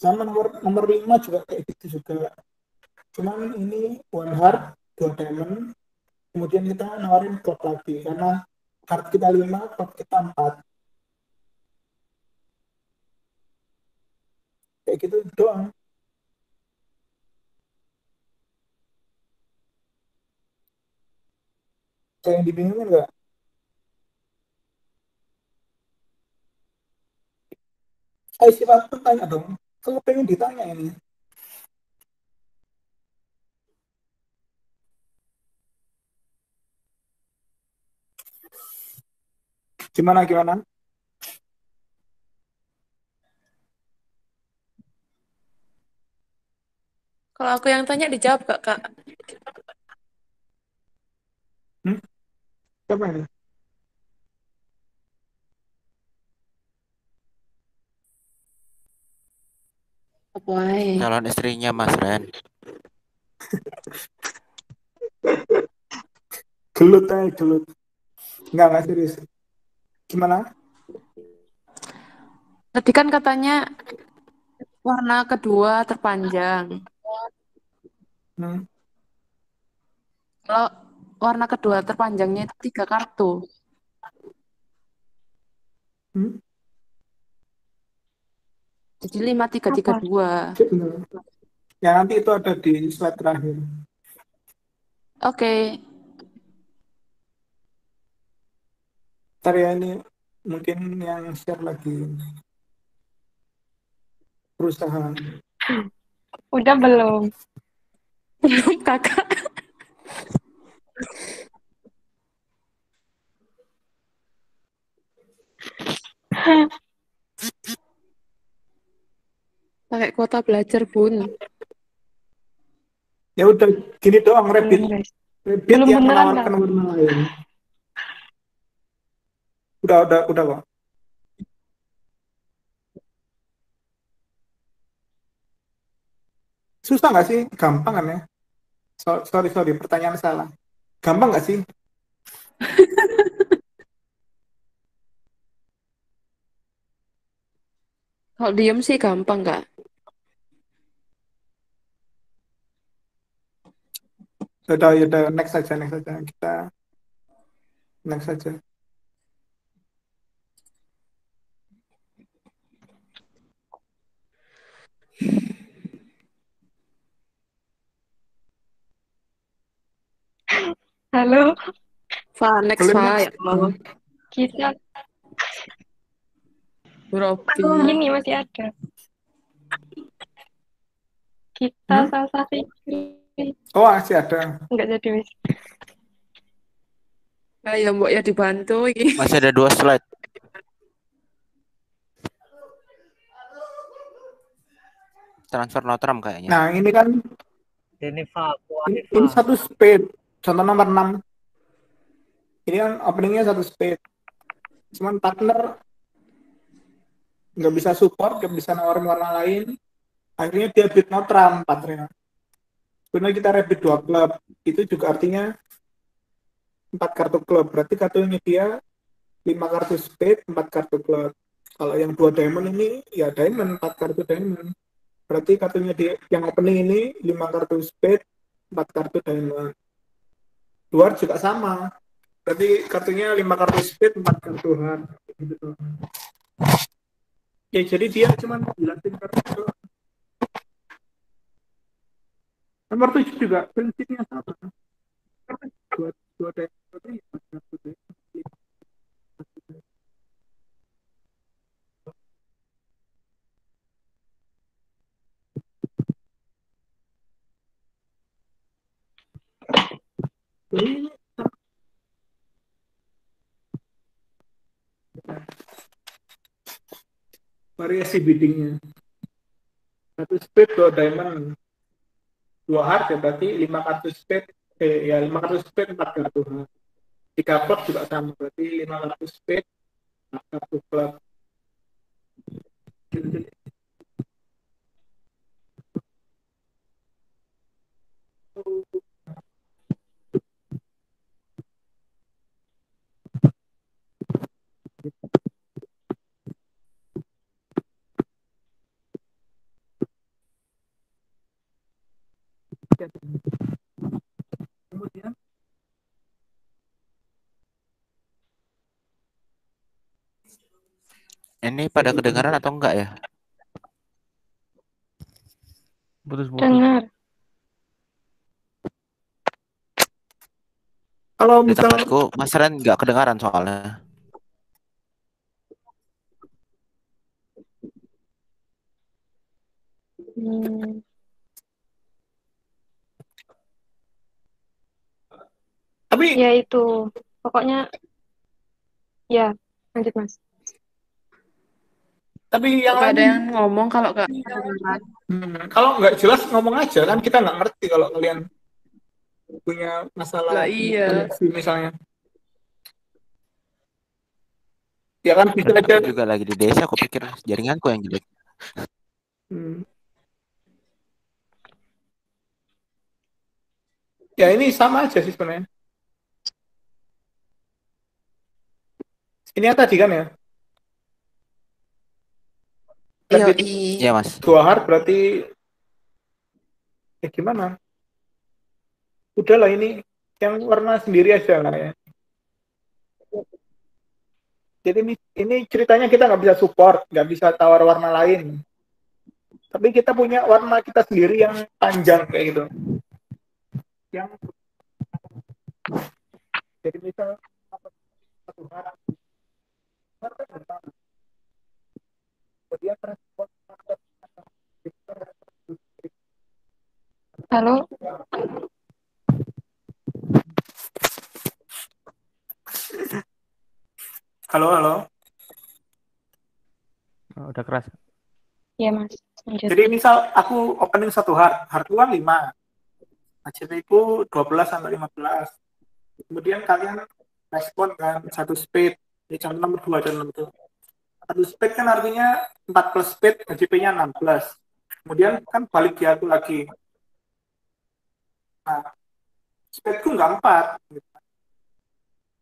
[SPEAKER 7] Sama nomor 5 juga kayak gitu juga. Cuman ini one heart, 2 diamond, kemudian kita nawarin klub lagi karena heart kita 5, klub kita 4. Kayak gitu doang. Kayak yang dibingungin nggak? Ayo siapa tanya dong. Kalau pengen ditanya ini. Gimana?
[SPEAKER 5] Kalau aku yang tanya dijawab gak, Kak?
[SPEAKER 7] Siapa ini?
[SPEAKER 5] Apa ae?
[SPEAKER 6] Calon istrinya Mas Ren.
[SPEAKER 7] Gelut. Enggak serius. Gimana?
[SPEAKER 5] Tadi kan katanya warna kedua terpanjang.
[SPEAKER 7] Hmm.
[SPEAKER 5] Kalau warna kedua terpanjangnya itu 3 kartu.
[SPEAKER 7] Hmm?
[SPEAKER 5] Jadi 5332.
[SPEAKER 7] Benar. Ya nanti itu ada di slide terakhir.
[SPEAKER 5] Oke.
[SPEAKER 7] Ntar ya ini mungkin yang share lagi perusahaan.
[SPEAKER 1] Udah belum?
[SPEAKER 5] Belum, Kakak. Pakai kuota belajar, Bun.
[SPEAKER 7] Ya udah gini doang Rabbit.
[SPEAKER 1] Belum, guys.
[SPEAKER 7] Rabbit
[SPEAKER 1] Belum
[SPEAKER 7] yang
[SPEAKER 1] beneran,
[SPEAKER 7] menawarkan
[SPEAKER 1] Kak.
[SPEAKER 7] warna lain. Udah kok. Susah nggak sih? Gampang kan ya? Sorry, pertanyaan salah. Gampang nggak sih?
[SPEAKER 5] Kalau diem sih gampang, Kak.
[SPEAKER 7] Udah, next saja. Kita next saja.
[SPEAKER 1] Halo,
[SPEAKER 5] Next,
[SPEAKER 7] Boleh
[SPEAKER 5] ya
[SPEAKER 7] next.
[SPEAKER 5] Allah.
[SPEAKER 1] kita
[SPEAKER 5] Robi.
[SPEAKER 1] gini masih ada. Kita Salsa Fikri.
[SPEAKER 7] Oh, masih ada.
[SPEAKER 1] Enggak jadi, Miss.
[SPEAKER 5] Ya mbok ya dibantu iki.
[SPEAKER 6] Masih ada 2 slide. Transfer Notram kayaknya.
[SPEAKER 7] Nah, ini kan ini satu speed. Contoh nomor 6. Ini kan openingnya satu speed. Cuman partner nggak bisa support, nggak bisa nawarin warna lain. Akhirnya dia bid Notram partnernya. Sebenarnya kita rebid 2 klub. Itu juga artinya 4 kartu klub. Berarti kartunya dia 5 kartu speed, 4 kartu klub. Kalau yang 2 diamond ini ya diamond, 4 kartu diamond. Berarti kartunya dia yang opening ini 5 kartu speed, 4 kartu diamond. Luar juga sama. Berarti kartunya 5 kartu speed, 4 kartu hard. Gitu. Ya jadi dia cuma jelasin kartu itu. Nomor 7 juga prinsipnya sama. Dua diamond ini 4 kartu diamond. Jadi variasi biddingnya. 1 speed, 2 diamond, 2 hard ya berarti 5 kartu speed, 5 kartu speed, 4 kartu hard. 3 klub juga sama, berarti 5 kartu speed, 4 kartu klub.
[SPEAKER 6] Ini pada kedengaran atau enggak ya?
[SPEAKER 4] Putus-putus.
[SPEAKER 1] Dengar.
[SPEAKER 7] Kalau
[SPEAKER 6] Di
[SPEAKER 7] misal
[SPEAKER 6] tempatku Mas Ren nggak kedengaran soalnya.
[SPEAKER 1] Hmm,
[SPEAKER 7] tapi
[SPEAKER 1] ya itu. Pokoknya ya, lanjut Mas.
[SPEAKER 7] yang
[SPEAKER 5] Nggak ada
[SPEAKER 7] lain
[SPEAKER 5] yang ngomong kalau nggak kedengeran.
[SPEAKER 7] kalau nggak jelas ngomong aja kan kita nggak ngerti kalau kalian punya masalah
[SPEAKER 5] Lah iya.
[SPEAKER 7] koneksi misalnya. Ya kan bisa aja.
[SPEAKER 6] Aku juga lagi di desa, aku pikir jaringanku yang jelek.
[SPEAKER 7] Hmm. Ya ini sama aja sih sebenarnya. Ini yang tadi kan ya. Lebih
[SPEAKER 5] Yoi.
[SPEAKER 6] Iya Mas.
[SPEAKER 7] 2 hard berarti gimana? Udahlah ini yang warna sendiri aja lah ya. Jadi ini ceritanya kita nggak bisa support, nggak bisa tawar warna lain. Tapi kita punya warna kita sendiri yang panjang kayak gitu. Yang jadi misal satu hard, kemudian respon
[SPEAKER 1] Halo,
[SPEAKER 7] halo.
[SPEAKER 4] Oh, udah keras.
[SPEAKER 1] ya Mas. Lanjut.
[SPEAKER 7] Jadi misal aku opening satu hard kan 5. HCP ku 12 sampai 15. Kemudian kalian respon kan satu speed. Ini contoh nomor 2 dan nomor 2. Satu speed kan artinya 14 speed, HCP-nya 16. Kemudian kan balik di aku lagi. Nah, speedku nggak 4.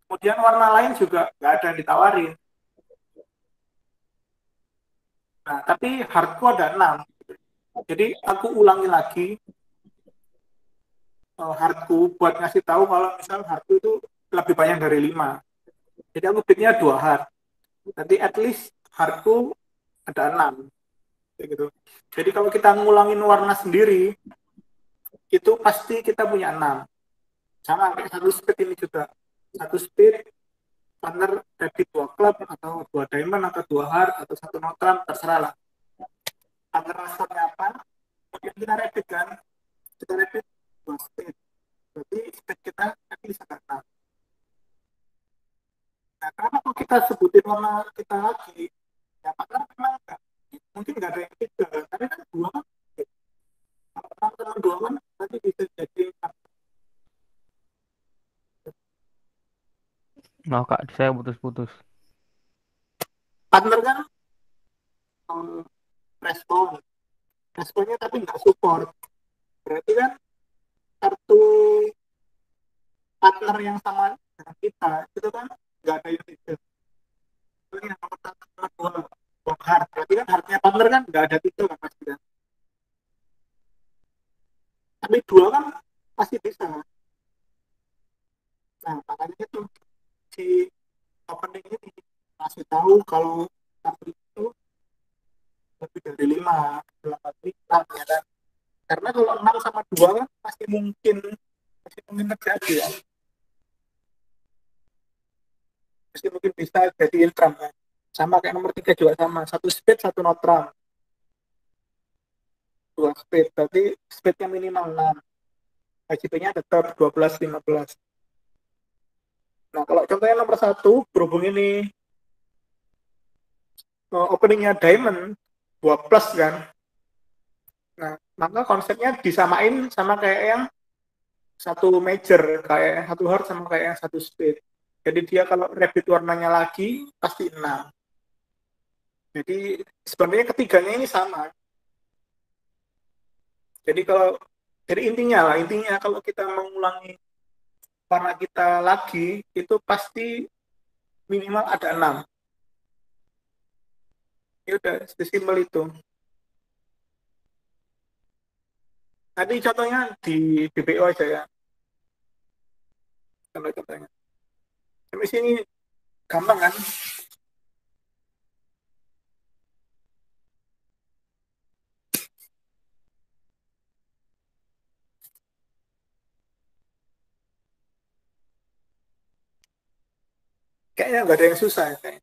[SPEAKER 7] Kemudian warna lain juga nggak ada yang ditawarin. Nah, tapi hardku ada 6. Jadi aku ulangi lagi hardku buat ngasih tahu kalau misal hardku itu lebih banyak dari 5. Jadi aku bitnya 2 hard. Nanti at least hardku ada 6. Kayak gitu. Jadi kalau kita ngulangin warna sendiri, itu pasti kita punya 6. Sama kayak satu speed ini juga. Satu speed, partner repeat 2 club, atau 2 diamond, atau 2 hard, atau 1 notram, terserah lah. Partner responnya apa, kemudian kita repeat kan. Kita repeat 2 speed. Berarti speed kita at least ada 6. Nah, kenapa kok kita sebutin warna kita lagi? Ya, partner memang enggak. Mungkin nggak ada yang tiga, tapi kan 2 kan. Kalau 2 kan nanti bisa jadi
[SPEAKER 4] Mau Kak, saya putus-putus.
[SPEAKER 7] partner kan responnya tapi nggak support. Berarti kan kartu partner yang sama dengan kita itu kan nggak ada yang tiga. Ini yang nomor 1 nomor 2 hard. Berarti kan hardnya partner kan nggak ada tiga kan pasti kan. Tapi 2 kan pasti bisa. Nah, makanya itu si opening ini masih tahu kalau kartu itu lebih dari 5, 8 6 ya kan. Karena kalau 6 sama 2 kan masih mungkin terjadi ya. Masih mungkin bisa jadi intram kan. Sama kayak nomor 3 juga sama. 1 speed, 1 notram. 2 speed. Berarti speednya minimal 6. HCP-nya tetap 12, 15. Nah, kalau contohnya nomor 1, berhubung ini openingnya diamond, 2 plus kan. Nah, maka konsepnya disamain sama kayak yang 1 major, kayak 1 hard sama kayak yang 1 speed. Jadi dia kalau repeat warnanya lagi, pasti 6. Jadi sebenarnya ketiganya ini sama. Jadi intinya kalau kita mengulangi warna kita lagi, itu pasti minimal ada 6. Ya udah, sesimpel itu. Nanti contohnya di BPO aja ya. Contohnya. Sampai sini gampang kan? Kayaknya nggak ada yang susah ya, kayaknya.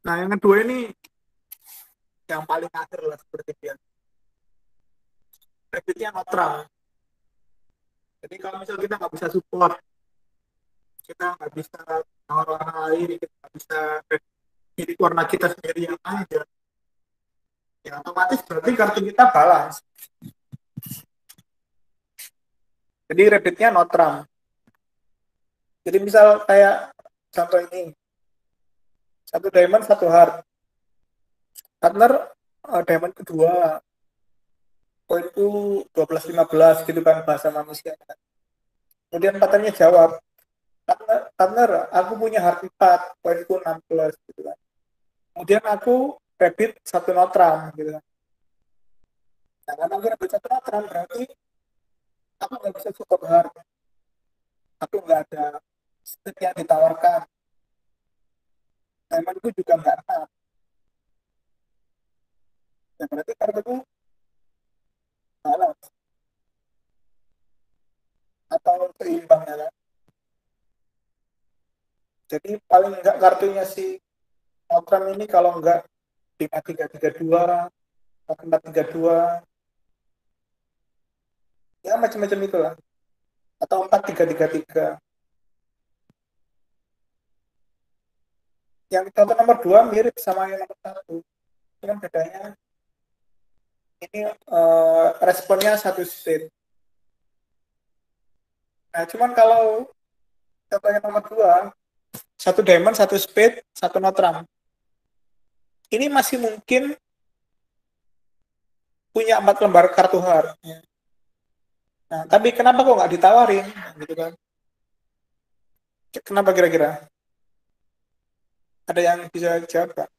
[SPEAKER 7] Nah, yang kedua ini yang paling akhir lah seperti biasa. Rapidnya neutral. Jadi kalau misalnya kita nggak bisa support, kita nggak bisa warna lain, kita nggak bisa pilih warna kita sendiri yang aja, ya otomatis berarti kartu kita balance. Jadi rapidnya neutral. Jadi misal kayak contoh ini, 1 diamond 1 heart, partner diamond kedua, poinku 12-15 gitu kan bahasa manusia. Kemudian partnernya jawab, partner aku punya heart 4, poinku 16 gitu kan. Kemudian aku rapid 1 neutral gitu kan. Nah, karena aku rapid 1 neutral berarti aku nggak bisa support heart. Aku nggak ada stat yang ditawarkan. Diamondku juga nggak enak. Ya berarti kartuku balance atau seimbang ya kan. Jadi paling enggak kartunya si Outram ini kalau enggak 5332 432 ya macam-macam itulah, atau 4333. Yang contoh nomor 2 mirip sama yang nomor 1, cuman bedanya ini responnya 1 state. Nah cuman kalau contohnya nomor 2, 1 diamond 1 spade 1 neutral, ini masih mungkin punya 4 lembar kartu heart. Nah, tapi kenapa kok nggak ditawarin, gitu kan? Kenapa kira-kira? Ada yang bisa jawab, Pak?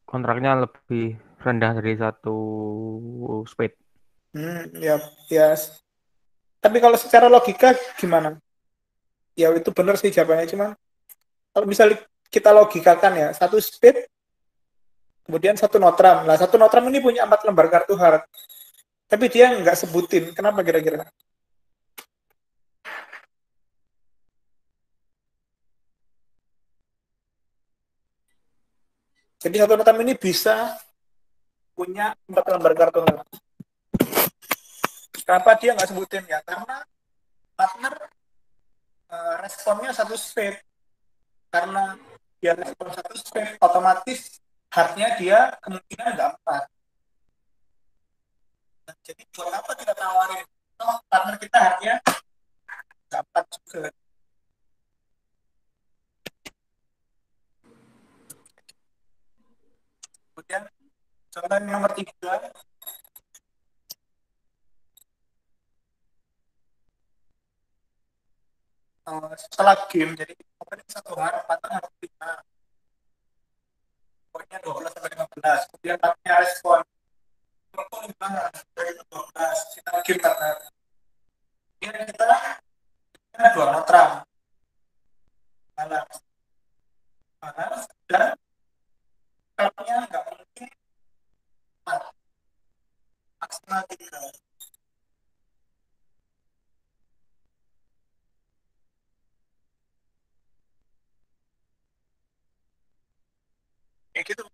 [SPEAKER 4] Kontraknya lebih rendah dari 1 spade.
[SPEAKER 7] Ya, ya. Tapi kalau secara logika gimana? Ya itu benar sih jawabannya, cuman kalau misalnya kita logikakan ya, 1 spade, kemudian 1 neutral. Nah, 1 neutral ini punya 4 lembar kartu heart. Tapi dia nggak sebutin. Kenapa kira-kira? Jadi 1 neutral ini bisa punya 4 lembar kartu heart. Kenapa dia nggak sebutin ya? Karena partner responnya 1 spade. Karena dia respon 1 spade, otomatis heartnya dia kemungkinan nggak 4. Nah, jadi buat apa kita tawarin? Oh, partner kita heartnya nggak 4 juga. Kemudian contoh nomor 3, setelah game, jadi opening 1 hari, partner harus 5, poinnya 12-15, kemudian partnernya respon, itu 5, dari 12, kita game partner. Kemudian kita 2 neutral, balance, dan kartunya nggak mungkin 4, maksimal 3. Kayak gitu.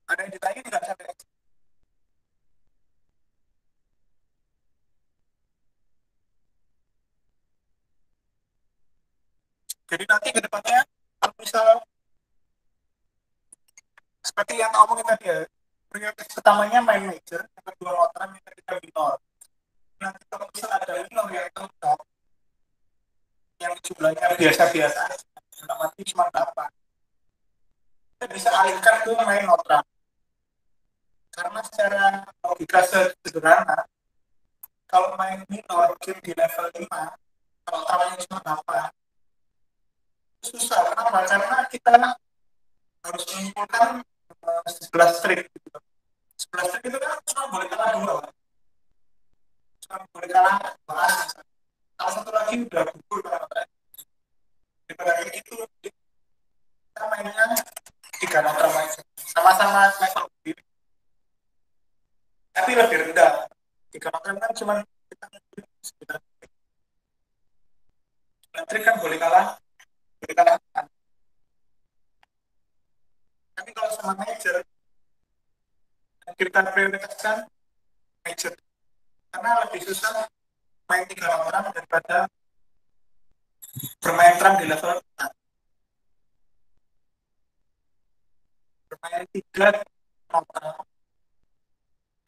[SPEAKER 7] Ada yang ditanya tidak sampai? Jadi nanti ke depannya kalau misal seperti yang ngomongin tadi ya, prioritas pertamanya main major, yang kedua neutral, yang ketiga minor. Nanti kalau misal ada minor yang top, yang jumlahnya biasa-biasa, nanti cuma 8, kita bisa alihkan ke main neutral. Karena secara logika sederhana, kalau main minor game di level 5, kalau neutralnya cuma 8, susah. Kenapa? Karena kita harus mengumpulkan 11 trik. 11 trik itu kan cuma boleh kalah dua. Cuma boleh kalah dua. Salah satu lagi udah gugur. Daripada kayak gitu, kita mainnya 3 noter aja. Sama-sama level sendiri. Tapi lebih rendah. 3 noter kan cuma kita sekitar trik kan boleh kalah. Tapi kalau sama major, kita prioritaskan major. Karena lebih susah main 3 orang daripada bermain terang di level 4. Bermain 3 orang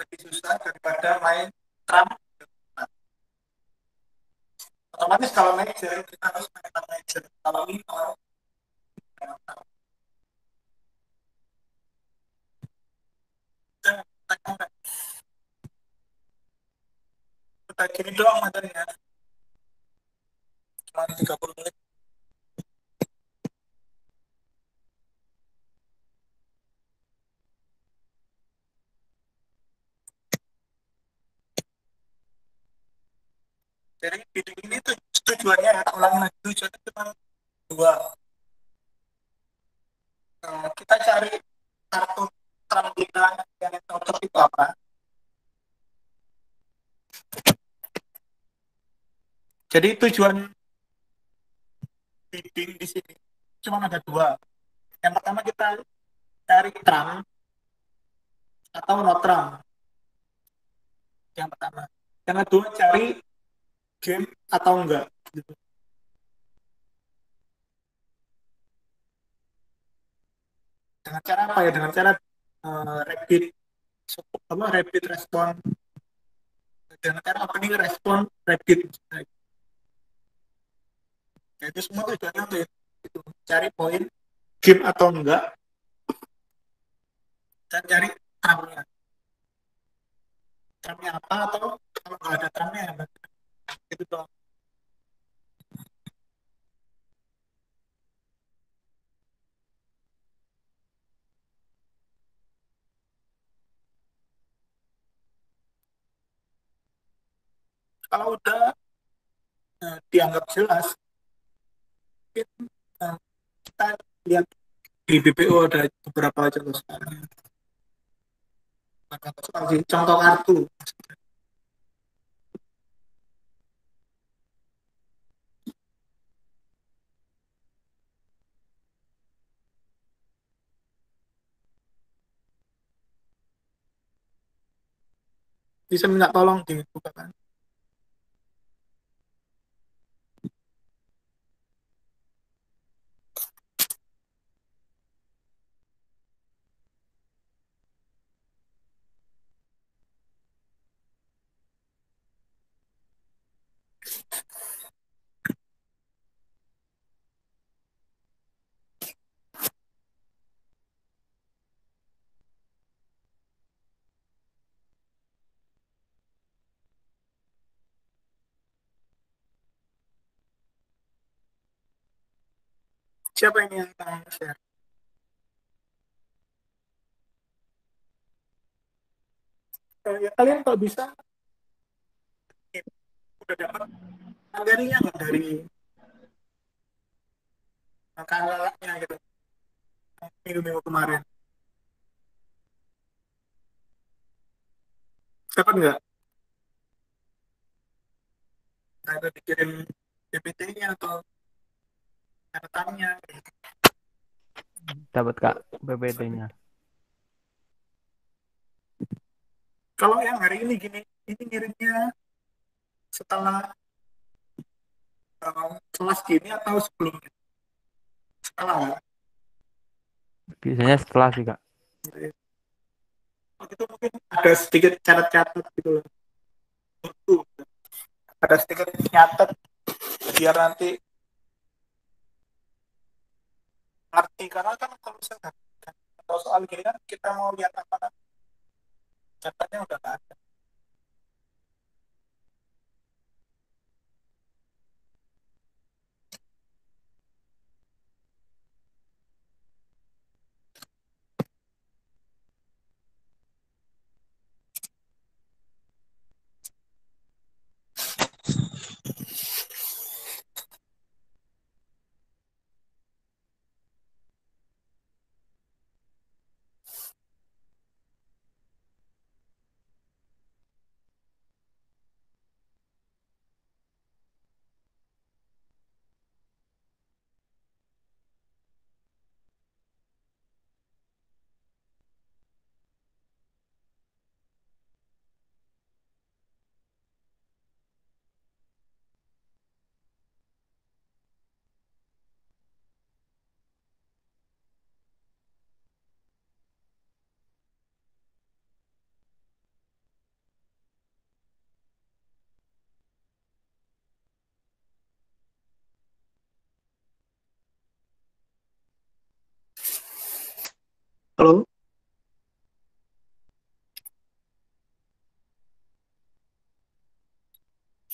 [SPEAKER 7] lebih susah daripada main terang di level 4. Otomatis kalau major, kita harus main major. Kalau ini kalau udah gini doang materinya. Cuma 30 menit. Jadi bidding ini tuh tujuannya, ulangi lagi, tujuannya cuma 2. Kita cari kartu terang kita yang cocok itu apa. Jadi tujuan bidding di sini cuma ada 2. Yang pertama kita cari terang atau no terang. Yang pertama. Yang kedua cari game atau enggak. Gitu. Dengan cara apa ya? Dengan cara rapid respon. Dengan cara opening respon rapid. Ya, itu semua tujuannya untuk itu. Cari poin game atau enggak dan cari terangnya. Terangnya apa, atau kalau nggak ada terangnya ya itu doang. Kalau udah dianggap jelas, kita lihat di BPO ada beberapa contoh soalnya. Contoh kartu. Bisa minta tolong dibukakan. Siapa ini yang share? Ya, kalian kalau bisa udah dapat materinya nggak dari makalahnya gitu minggu-minggu kemarin? Dapat nggak? Nggak ada dikirim PPT-nya atau catatannya?
[SPEAKER 4] Dapat Kak PPT-nya.
[SPEAKER 7] Kalau yang hari ini gini, ini ngirimnya setelah kelas gini atau sebelumnya? Setelah ya?
[SPEAKER 4] Biasanya setelah sih Kak.
[SPEAKER 7] Waktu itu mungkin ada sedikit catat-catat gitu loh. Ada sedikit nyatet biar nanti ngerti, karena kan kalau misalnya kalau soal gini kan kita mau lihat apa kan catatnya udah nggak ada. Halo?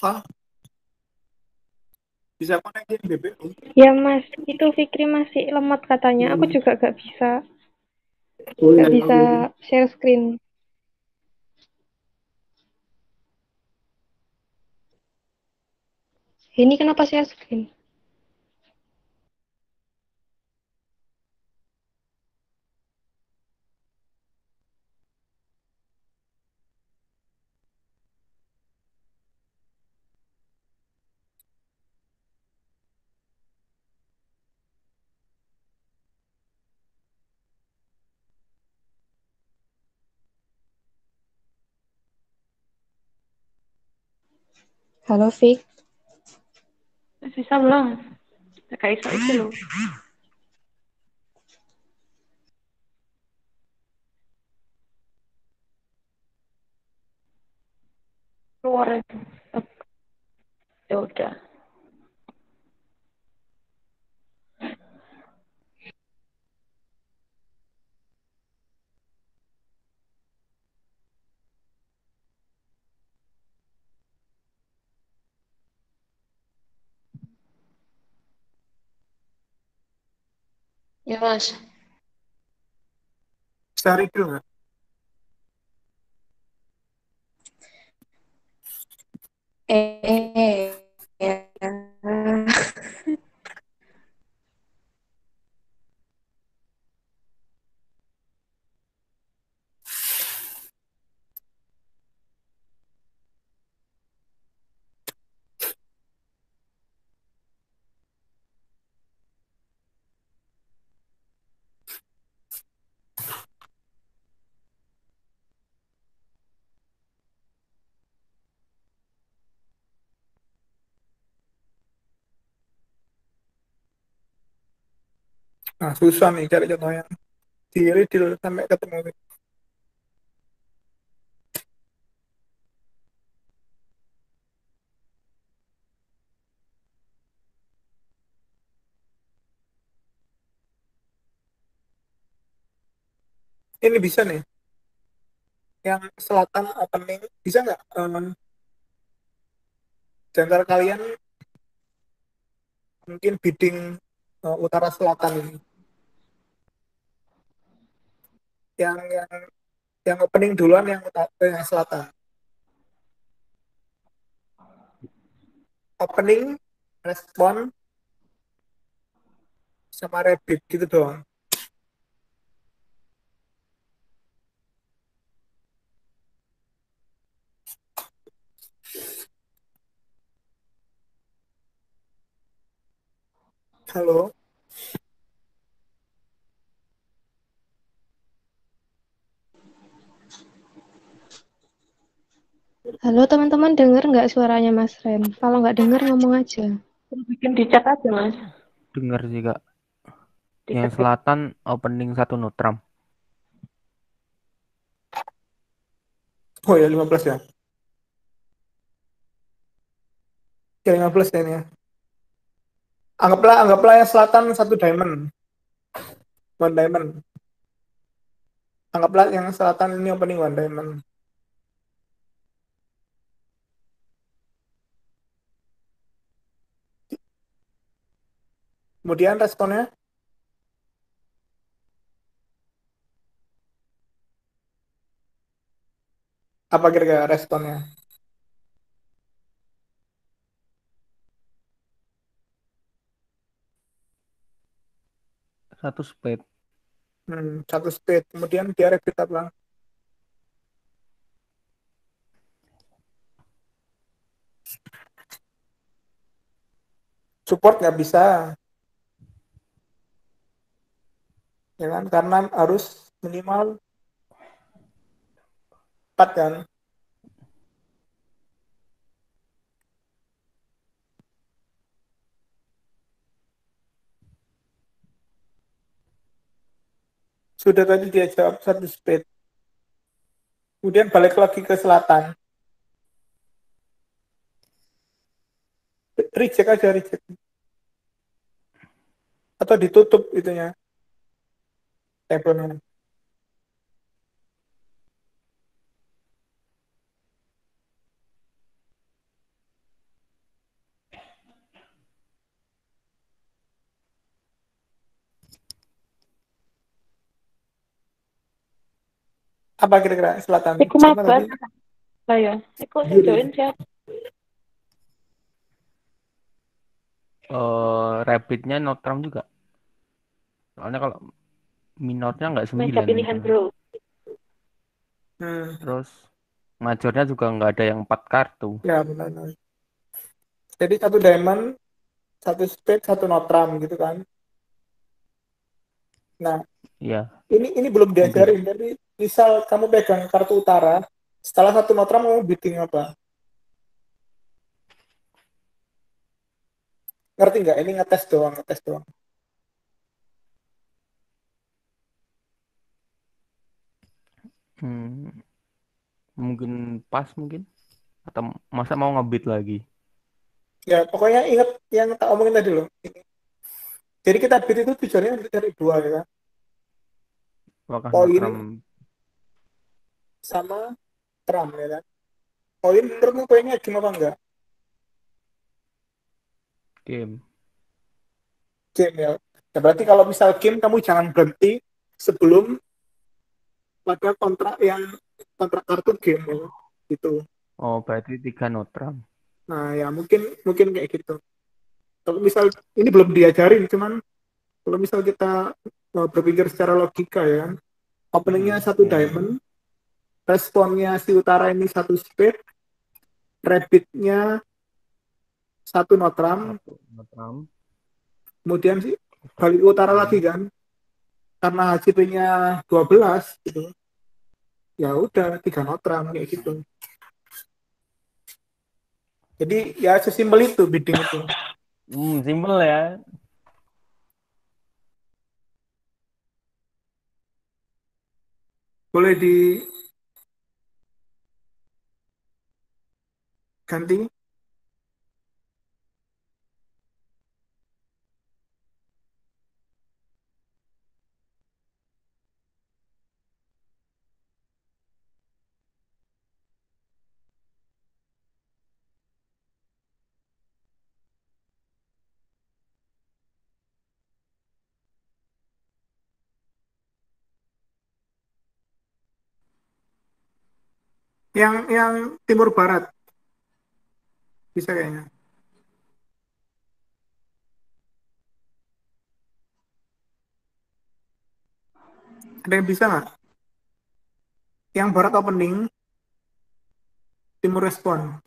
[SPEAKER 7] Pak, bisa konekin BBM?
[SPEAKER 1] Ya Mas, itu Fikri masih lemot katanya. Aku juga gak bisa,
[SPEAKER 7] Oh ya,
[SPEAKER 1] gak bisa
[SPEAKER 7] oke.
[SPEAKER 1] share screen. Ini kenapa share screen? Halo Fik,
[SPEAKER 5] Bisa belum? Kayak iso iki lho. Keluar ya. Ya udah.
[SPEAKER 3] Ya, Mas.
[SPEAKER 7] Bisa review nggak?
[SPEAKER 3] Ya.
[SPEAKER 7] Nah, susah nih cari contoh yang di real sampai ketemu. Ini bisa nih, yang selatan opening. Bisa nggak? Di antara kalian mungkin bidding utara selatan ini. Yang opening duluan yang yang selatan. Opening, respon, sama repeat gitu doang. Halo,
[SPEAKER 1] halo teman-teman, denger nggak suaranya Mas Ren? Kalau nggak denger ngomong aja.
[SPEAKER 5] Bikin di chat aja, Mas.
[SPEAKER 4] Dengar sih Kak.
[SPEAKER 5] Di
[SPEAKER 4] Yang
[SPEAKER 5] chat.
[SPEAKER 4] selatan opening 1 Notram.
[SPEAKER 7] oh ya 15 ya. Ya 15 ya ini ya. Anggaplah yang selatan satu diamond, one diamond. Anggaplah yang selatan ini opening one diamond. Kemudian responnya apa kira-kira responnya?
[SPEAKER 4] 1 spade.
[SPEAKER 7] Satu speed. Kemudian dia repeat apa? Support nggak bisa, ya kan? Karena harus minimal 4 kan. Sudah tadi dia jawab satu speed. Kemudian balik lagi ke selatan. Reject aja, reject. Atau ditutup itunya, tabelnya. Apa kira-kira selatan?
[SPEAKER 5] Iku
[SPEAKER 7] Sama
[SPEAKER 5] mabar.
[SPEAKER 7] tadi?
[SPEAKER 5] Lah ya, iku sing
[SPEAKER 7] Giri.
[SPEAKER 5] join siapa?
[SPEAKER 4] Rapidnya Notram juga. Soalnya kalau minornya nggak
[SPEAKER 5] Meja
[SPEAKER 4] 9
[SPEAKER 5] pilihan
[SPEAKER 4] misalnya.
[SPEAKER 5] bro.
[SPEAKER 4] Terus majornya juga nggak ada yang 4 kartu.
[SPEAKER 7] Ya benar. Jadi 1 diamond, 1 spade, 1 notram gitu kan. Nah,
[SPEAKER 4] Iya,
[SPEAKER 7] ini belum
[SPEAKER 4] mungkin.
[SPEAKER 7] diajarin. Jadi misal kamu pegang kartu utara, setelah 1 notram kamu bidding apa? Ngerti nggak? Ini ngetes doang.
[SPEAKER 4] Mungkin pas mungkin. Atau masa mau ngebit lagi?
[SPEAKER 7] Ya pokoknya ingat yang tak omongin tadi loh. Jadi kita bid itu tujuannya untuk cari 2 ya kan.
[SPEAKER 4] Apakah
[SPEAKER 7] Poin
[SPEAKER 4] Notram
[SPEAKER 7] sama tram ya kan. Poin menurutmu poinnya game apa enggak?
[SPEAKER 4] game?
[SPEAKER 7] Game ya. Ya berarti kalau misal game kamu jangan berhenti sebelum pada kontrak kartu game ya. Gitu.
[SPEAKER 4] Oh, berarti 3 Notram.
[SPEAKER 7] Nah, ya mungkin kayak gitu. Kalau misal ini belum diajarin, cuman kalau misal kita berpikir secara logika ya kan. Openingnya 1 diamond, responnya si utara ini 1 spade, rabbitnya 1 notram, kemudian sih balik ke utara lagi kan, karena HCP-nya 12 gitu, ya udah 3 notram kayak gitu. Jadi ya sesimpel itu bidding itu.
[SPEAKER 4] Simpel ya.
[SPEAKER 7] Boleh diganti? Yang timur barat bisa kayaknya. Ada yang bisa nggak? Yang barat opening, timur respon.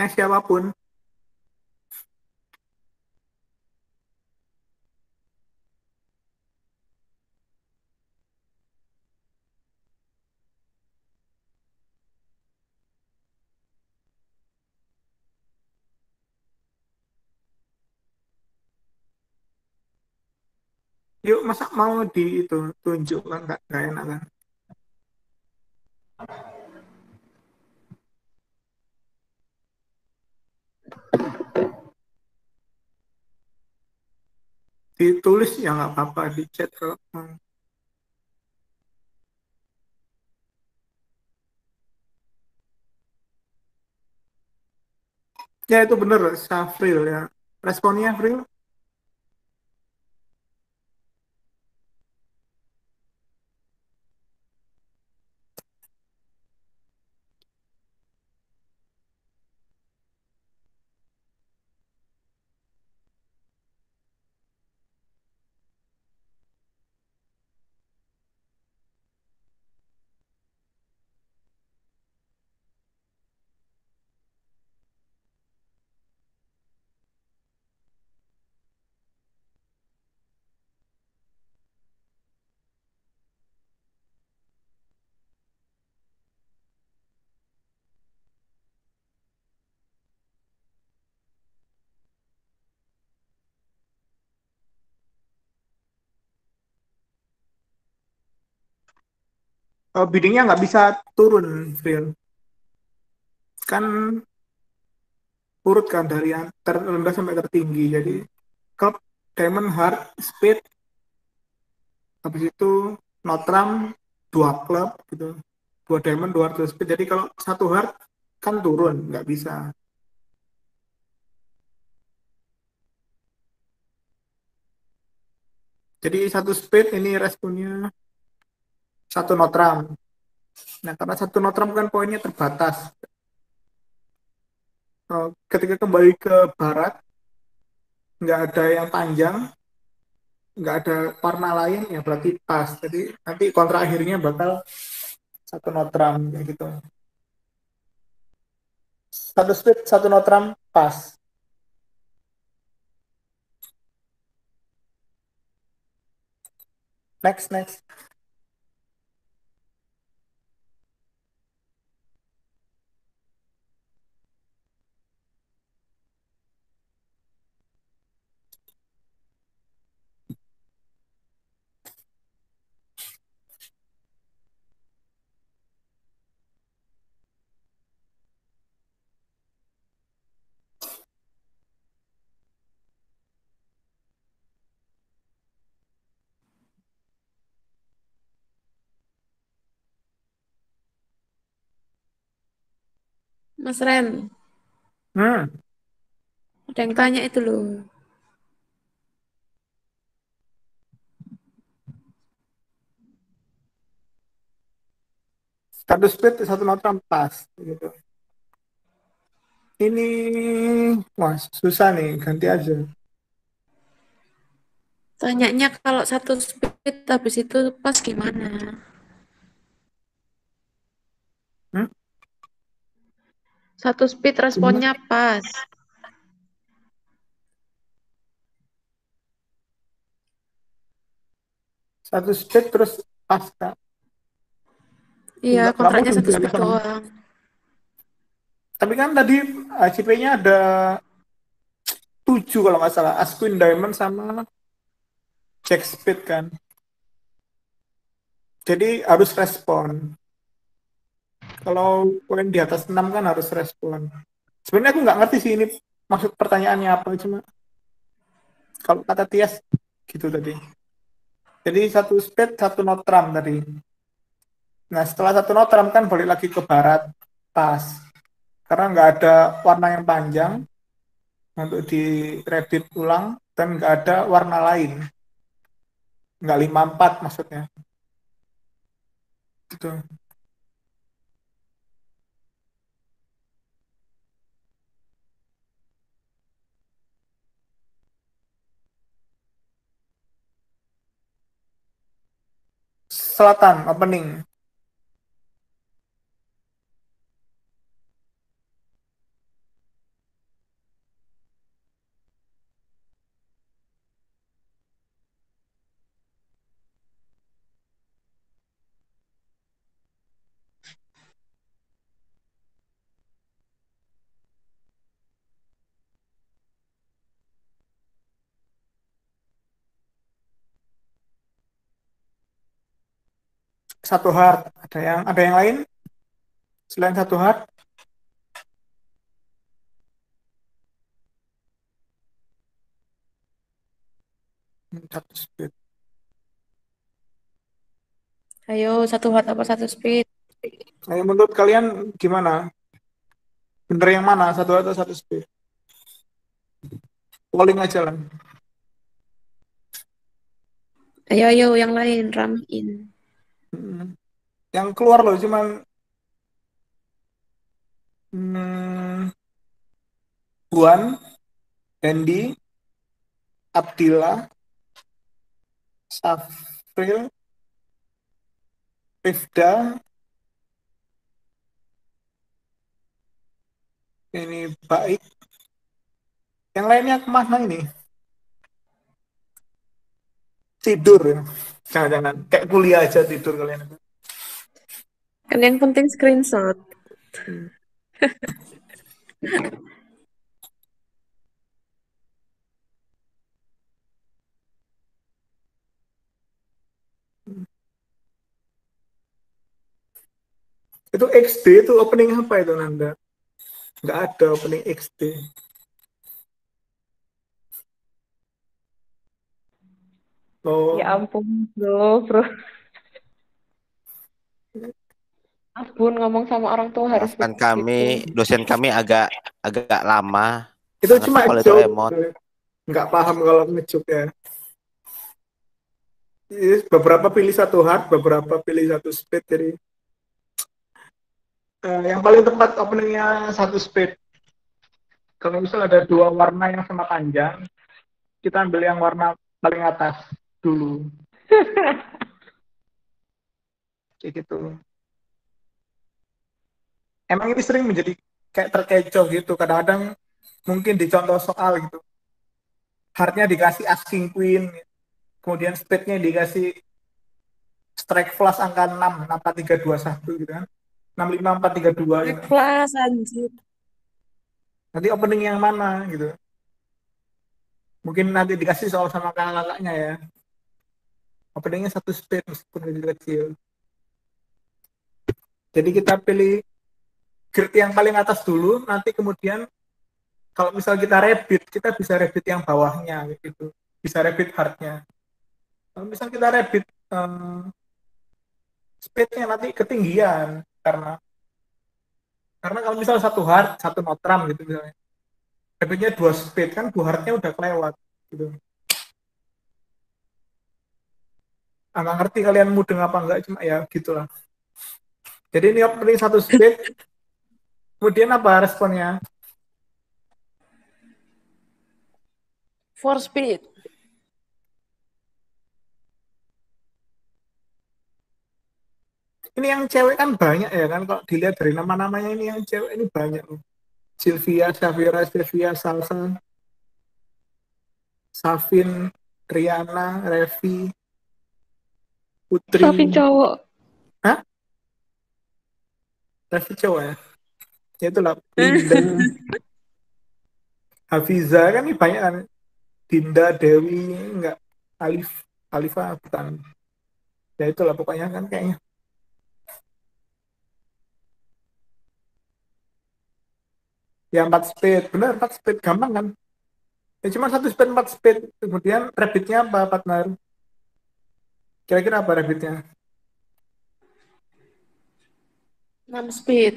[SPEAKER 7] Siapapun. Yuk, masa mau itu tunjukkan nggak enak kan? Ditulis ya nggak apa-apa di chat kalau mau. Ya itu bener, Safril ya. Responnya Fril? Oh, biddingnya nggak bisa turun, Fril. Kan urut kan dari yang terendah sampai tertinggi. Jadi cup, diamond, heart, spade, habis itu notram, 2 klub gitu. 2 diamond, 2 hard, 2 speed. Jadi kalau 1 hard kan turun, nggak bisa. Jadi 1 speed ini responnya 1 notram. Nah, karena 1 notram kan poinnya terbatas. Ketika kembali ke barat, nggak ada yang panjang, nggak ada warna lain, ya berarti pas. Jadi nanti kontra akhirnya bakal 1 notram, kayak gitu. 1 speed, 1 notram, pas. Next.
[SPEAKER 9] Mas Ren, ada yang tanya itu loh.
[SPEAKER 7] Satu speed, 1 notram, pas. Gitu. Ini, wah susah nih, ganti aja.
[SPEAKER 9] Tanyanya kalau 1 speed habis itu pas gimana? 1 speed responnya pas.
[SPEAKER 7] 1 speed terus pas, Kak.
[SPEAKER 9] Iya,
[SPEAKER 7] Nggak
[SPEAKER 9] kontraknya
[SPEAKER 7] mungkin
[SPEAKER 9] 1 speed
[SPEAKER 7] bisa.
[SPEAKER 9] doang.
[SPEAKER 7] Tapi kan tadi CP-nya ada 7 kalau nggak salah. As Queen Diamond sama Jack Speed kan. Jadi harus respon. Kalau poin di atas 6 kan harus respon. Sebenarnya aku nggak ngerti sih ini maksud pertanyaannya apa. Cuma kalau kata Tias gitu tadi. Jadi 1 speed, 1 notram tadi. Nah setelah 1 notram kan balik lagi ke barat. Pas. Karena nggak ada warna yang panjang untuk di repeat ulang dan nggak ada warna lain, nggak 54 maksudnya gitu. Selatan opening. Satu hard, ada yang lain selain 1 hard? Satu speed.
[SPEAKER 9] Ayo, 1 hard apa 1 speed?
[SPEAKER 7] Ayo, menurut kalian gimana? Bener yang mana? 1 hard atau 1 speed? Polling aja lah.
[SPEAKER 9] Ayo, yang lain ramein.
[SPEAKER 7] Yang keluar loh cuman Buan, Andy, Abdillah, Safril, Rifda, ini baik. Yang lainnya kemana ini? Tidur ya. Jangan-jangan kayak kuliah aja tidur kalian.
[SPEAKER 9] Kan yang penting screenshot.
[SPEAKER 7] Itu XD itu opening apa itu Nanda? Nggak ada opening XD. Oh.
[SPEAKER 5] Ya ampun, bro. Bun ngomong sama orang tua harus
[SPEAKER 6] Maafkan
[SPEAKER 5] begitu.
[SPEAKER 6] kami, dosen kami agak lama.
[SPEAKER 7] Itu
[SPEAKER 6] Nggak
[SPEAKER 7] cuma
[SPEAKER 6] ngerti kalau itu
[SPEAKER 7] joke.
[SPEAKER 6] emot.
[SPEAKER 7] Nggak paham kalau ngejoke ya. Beberapa pilih satu hard, beberapa pilih satu speed. Jadi yang paling tepat openingnya satu speed. Kalau misal ada dua warna yang sama panjang, kita ambil yang warna paling atas dulu. Kayak gitu. Emang ini sering menjadi kayak terkecoh gitu. Kadang-kadang mungkin di contoh soal gitu. Hardnya dikasih asking queen, kemudian speednya dikasih strike flush angka 6, 6321 gitu kan. 65432 gitu.
[SPEAKER 9] Kelas anjir.
[SPEAKER 7] Nanti opening yang mana gitu. Mungkin nanti dikasih soal sama kakak-kakaknya ya. Openingnya satu speed meskipun kecil. Jadi kita pilih grade yang paling atas dulu, nanti kemudian kalau misal kita rabbit, kita bisa rabbit yang bawahnya gitu. Bisa rabbit hardnya. Kalau misal kita rabbit speednya nanti ketinggian karena kalau misal satu hard, satu notram gitu misalnya. Rabbitnya 2 speed kan 2 hardnya udah kelewat gitu. Nggak ngerti kalian mudeng apa enggak, cuma ya gitulah. Jadi ini opening satu speed. Kemudian apa responnya?
[SPEAKER 9] For speed.
[SPEAKER 7] Ini yang cewek kan banyak ya kan, kalau dilihat dari nama-namanya ini yang cewek ini banyak. Sylvia, Safira, Sylvia, Salsa, Safin, Riana, Revi, Putri.
[SPEAKER 1] Safi cowok.
[SPEAKER 7] Hah? Revi cowok ya? Ya itulah, Dinda, Hafiza kan ini banyak kan. Dinda, Dewi, enggak, Alifa bukan. Ya itulah pokoknya kan kayaknya. Ya 4 speed, benar 4 speed, gampang kan? Ya cuma satu speed 4 speed, kemudian rabbitnya apa partner? Kira-kira apa rabbitnya?
[SPEAKER 9] 6 speed.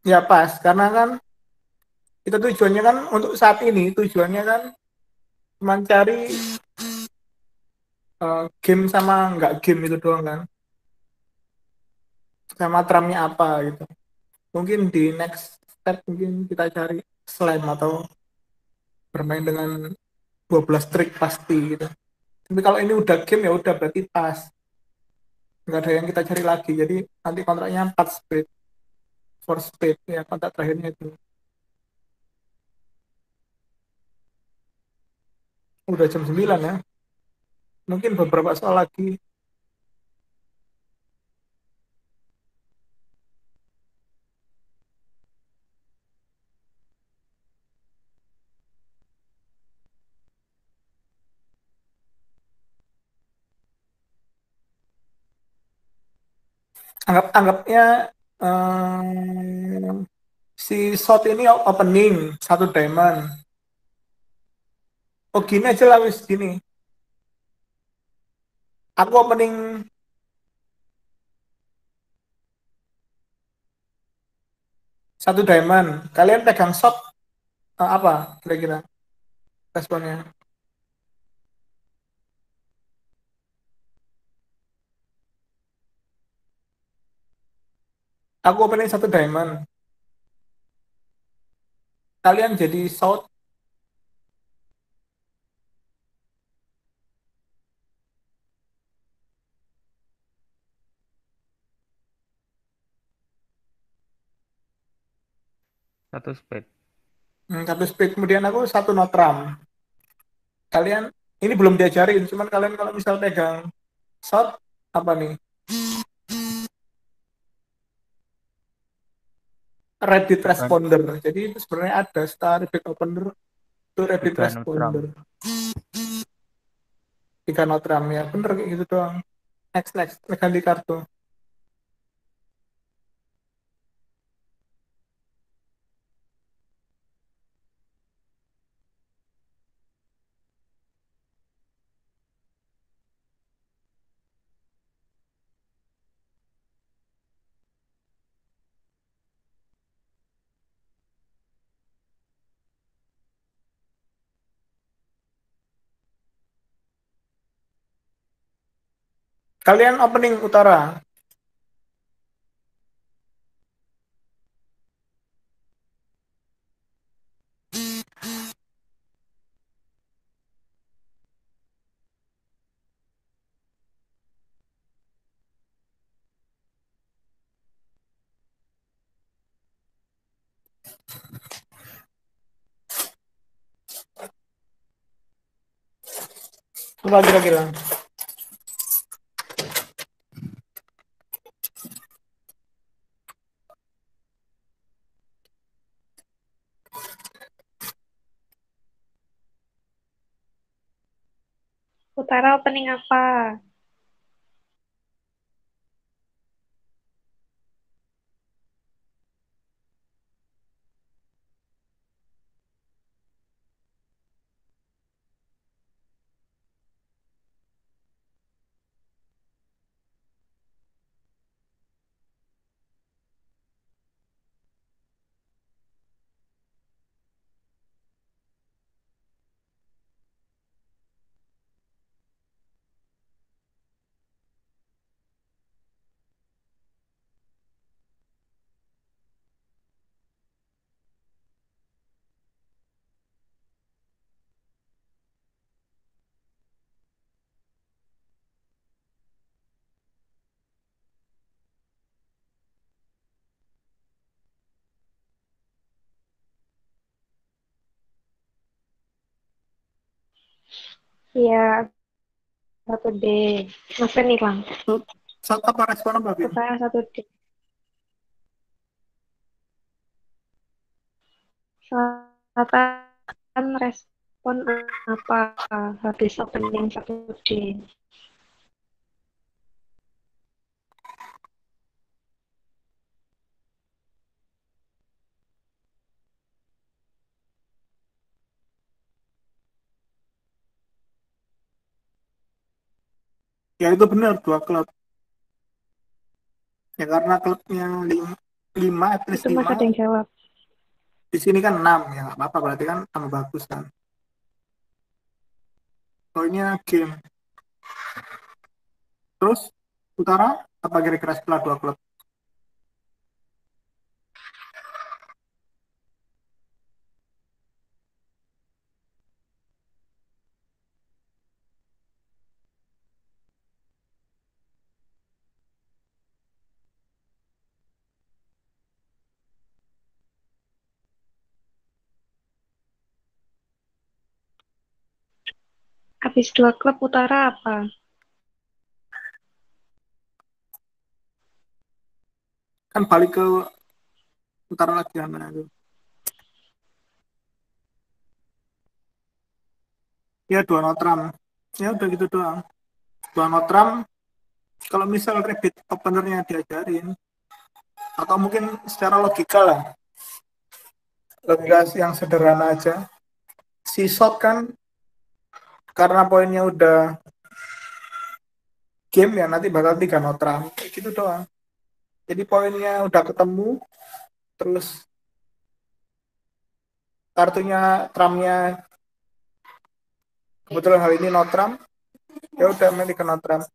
[SPEAKER 7] Ya pas, karena kan itu tujuannya kan untuk saat ini, tujuannya kan mencari game sama nggak game itu doang kan. Sama tramnya apa gitu. Mungkin di next step mungkin kita cari slam atau bermain dengan 12 trik pasti gitu. Tapi kalau ini udah game ya udah berarti pas. Nggak ada yang kita cari lagi. Jadi nanti kontraknya 4 speed. 4 speed ya kontrak terakhirnya itu. Udah jam 9 ya. Mungkin beberapa soal lagi. Anggapnya si shot ini opening 1 diamond. Oh gini aja lah wis gini. Aku opening 1 diamond. Kalian pegang shot apa kira-kira responnya? Aku opening 1 diamond. Kalian jadi shot.
[SPEAKER 4] Satu speed.
[SPEAKER 7] 1 speed. Kemudian aku 1 notram. Kalian ini belum diajarin, cuman kalian kalau misal pegang shot apa nih? Reddit
[SPEAKER 4] Bukan
[SPEAKER 7] responder. Jadi itu sebenarnya ada setelah Reddit opener itu Reddit
[SPEAKER 4] Tiga
[SPEAKER 7] responder. Tiga notram ya, bener kayak gitu doang. Next, ganti kartu. Kalian opening utara. Coba kira-kira.
[SPEAKER 1] Utara opening apa? Iya, 1D. Mas Ren hilang.
[SPEAKER 7] Apa respon apa, Bim?
[SPEAKER 1] Utara 1D. Selatan respon apa? Habis opening 1D.
[SPEAKER 7] Ya itu benar, 2 klub. Ya karena klubnya 5 at least
[SPEAKER 1] Itu Mas
[SPEAKER 7] 5.
[SPEAKER 1] ada yang jawab.
[SPEAKER 7] Di sini kan 6, ya nggak apa-apa, berarti kan tambah bagus kan. Poinnya game. Terus utara apa kira-kira setelah 2 klub?
[SPEAKER 1] Habis 2 klub utara apa?
[SPEAKER 7] Kan balik ke utara lagi mana itu. Ya 2 notram. Ya udah gitu doang. 2 notram. Kalau misal Rabbit openernya diajarin, atau mungkin secara logika lah, logika yang sederhana aja, si shot kan karena poinnya udah game ya, nanti bakal 3 notram, kayak gitu doang. Jadi poinnya udah ketemu, terus kartunya tramnya kebetulan hal ini notram, ya udah nanti ke notram.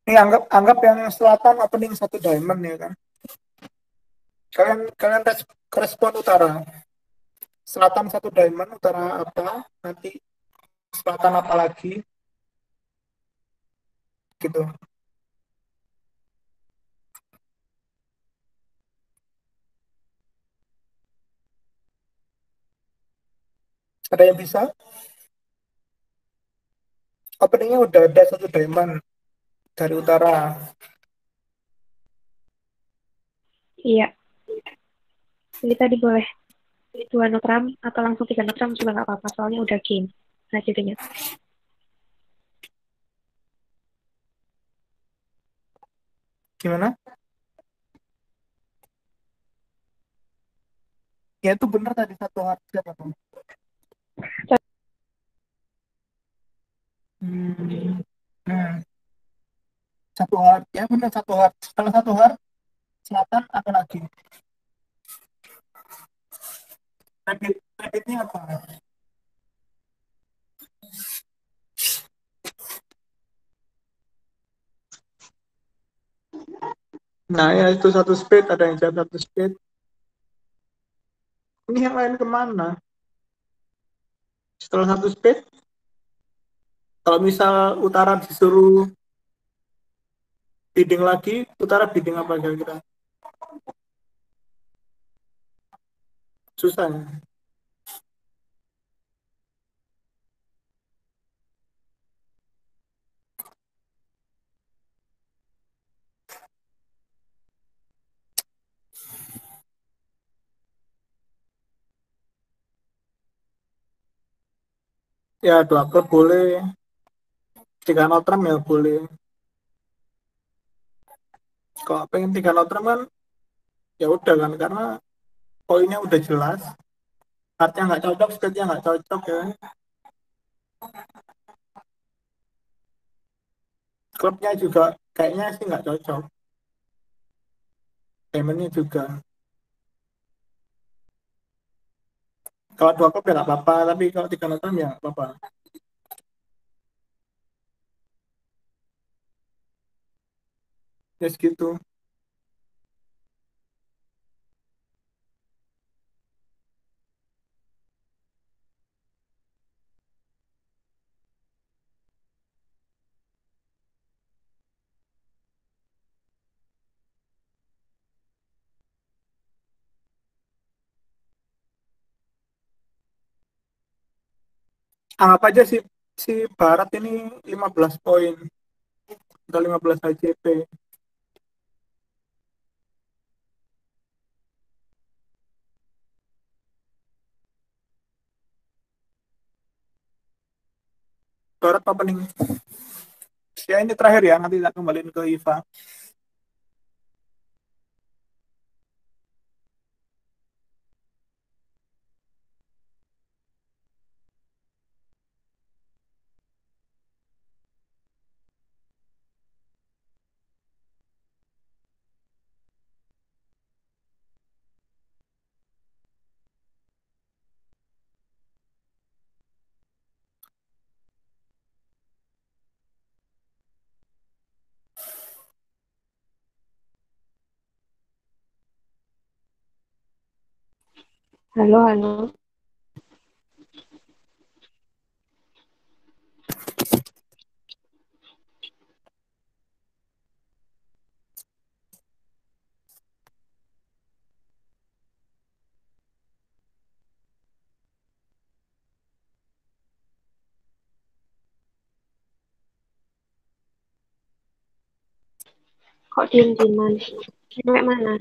[SPEAKER 7] Ini anggap yang selatan opening 1 diamond ya kan. Kalian respon utara. Selatan 1 diamond, utara apa? Nanti selatan apa lagi? Gitu. Ada yang bisa? Openingnya udah ada 1 diamond dari utara.
[SPEAKER 1] Iya. Jadi tadi boleh 2 notram atau langsung 3 notram juga nggak apa-apa, soalnya udah game. Nah, jadinya.
[SPEAKER 7] Gimana? Ya itu benar tadi 1 hard siapa tuh? Nah, 1 hard ya benar 1 hard. Kalau 1 hard selatan apa lagi? Rabbitnya apa? Nah ya itu 1 speed, ada yang jawab 1 speed. Ini yang lain kemana? Setelah 1 speed, kalau misal utara disuruh bidding lagi, utara bidding apa kira-kira? Susah ya? Ya 2 klub boleh, 3 notram ya boleh. Kalau pengen 3 notram kan ya udah kan, karena poinnya udah jelas. Artnya nggak cocok, speednya nggak cocok ya. Klubnya juga kayaknya sih nggak cocok. Diamondnya juga. Kalau 2 klub ya nggak apa-apa, tapi kalau 3 notram ya nggak apa-apa. Ya segitu. Anggap aja si Barat ini 15 poin atau 15 HJP. Barat opening. Ya ini terakhir ya, nanti tak kembaliin ke Iva.
[SPEAKER 1] Halo, halo. Kok diem-dieman? Sampai mana?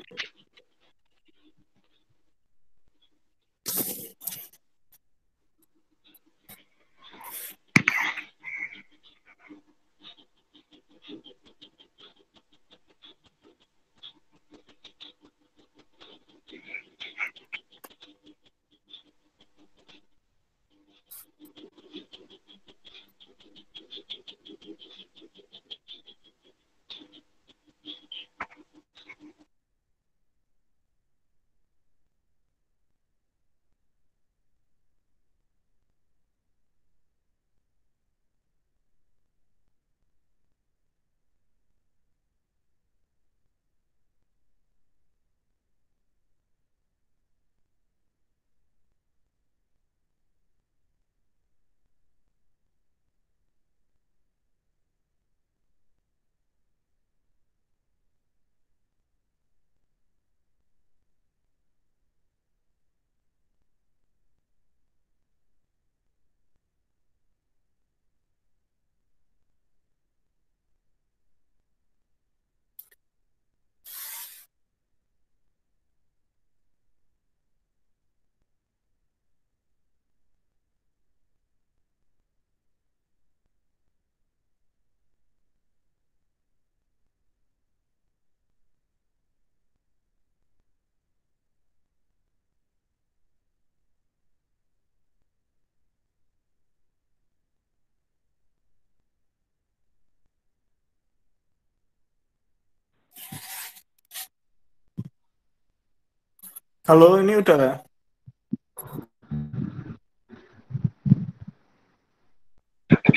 [SPEAKER 7] Halo, ini udah ya?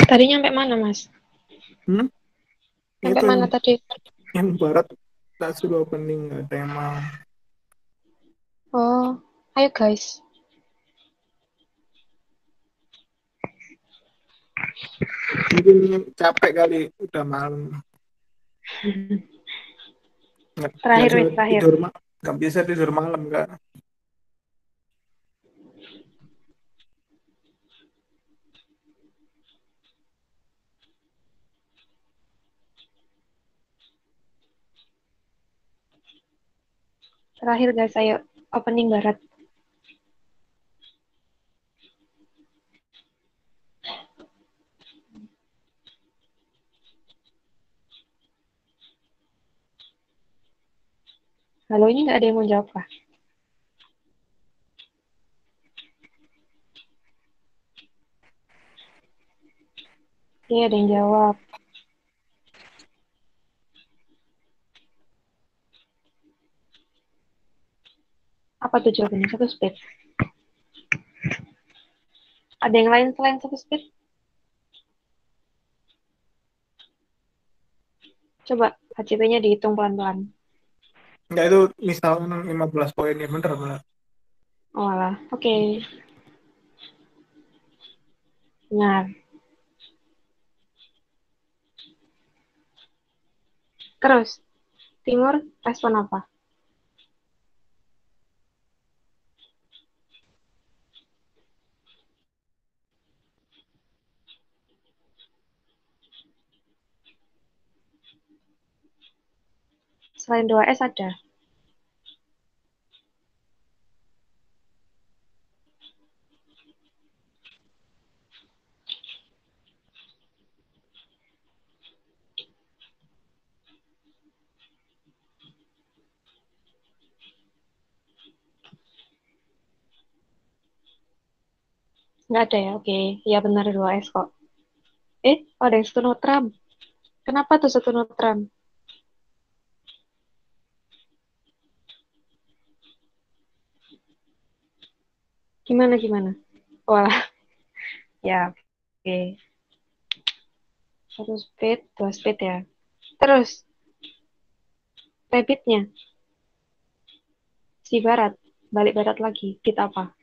[SPEAKER 1] Tadi nyampe mana, Mas? Nyampe
[SPEAKER 7] Itu
[SPEAKER 1] mana tadi?
[SPEAKER 7] yang barat tak suruh opening, nggak ada yang mau.
[SPEAKER 1] Oh, ayo guys.
[SPEAKER 7] Mungkin capek kali, udah malam.
[SPEAKER 1] Terakhir,
[SPEAKER 7] Nggak
[SPEAKER 1] wis,
[SPEAKER 7] bisa
[SPEAKER 1] terakhir.
[SPEAKER 7] tidur, nggak bisa tidur malam, nggak.
[SPEAKER 1] Terakhir guys, ayo. Opening barat. Halo, ini nggak ada yang mau jawab kah? Iya, ada yang jawab. Apa tuh jawabannya? Satu speed. Ada yang lain selain satu speed? Coba HCP-nya dihitung pelan-pelan.
[SPEAKER 7] Nggak, itu misalnya 15 poin ya, bener.
[SPEAKER 1] Oh alah, oke. Benar. Terus, Timur respon apa? Selain 2S ada. Nggak ada ya? Oke. Ya benar 2S kok. Ada yang satu notram. Kenapa tuh satu notram? Gimana? Wah, ya oke. Satu speed, 2 speed ya. Terus, rabbitnya si barat. Balik barat lagi. Kita apa?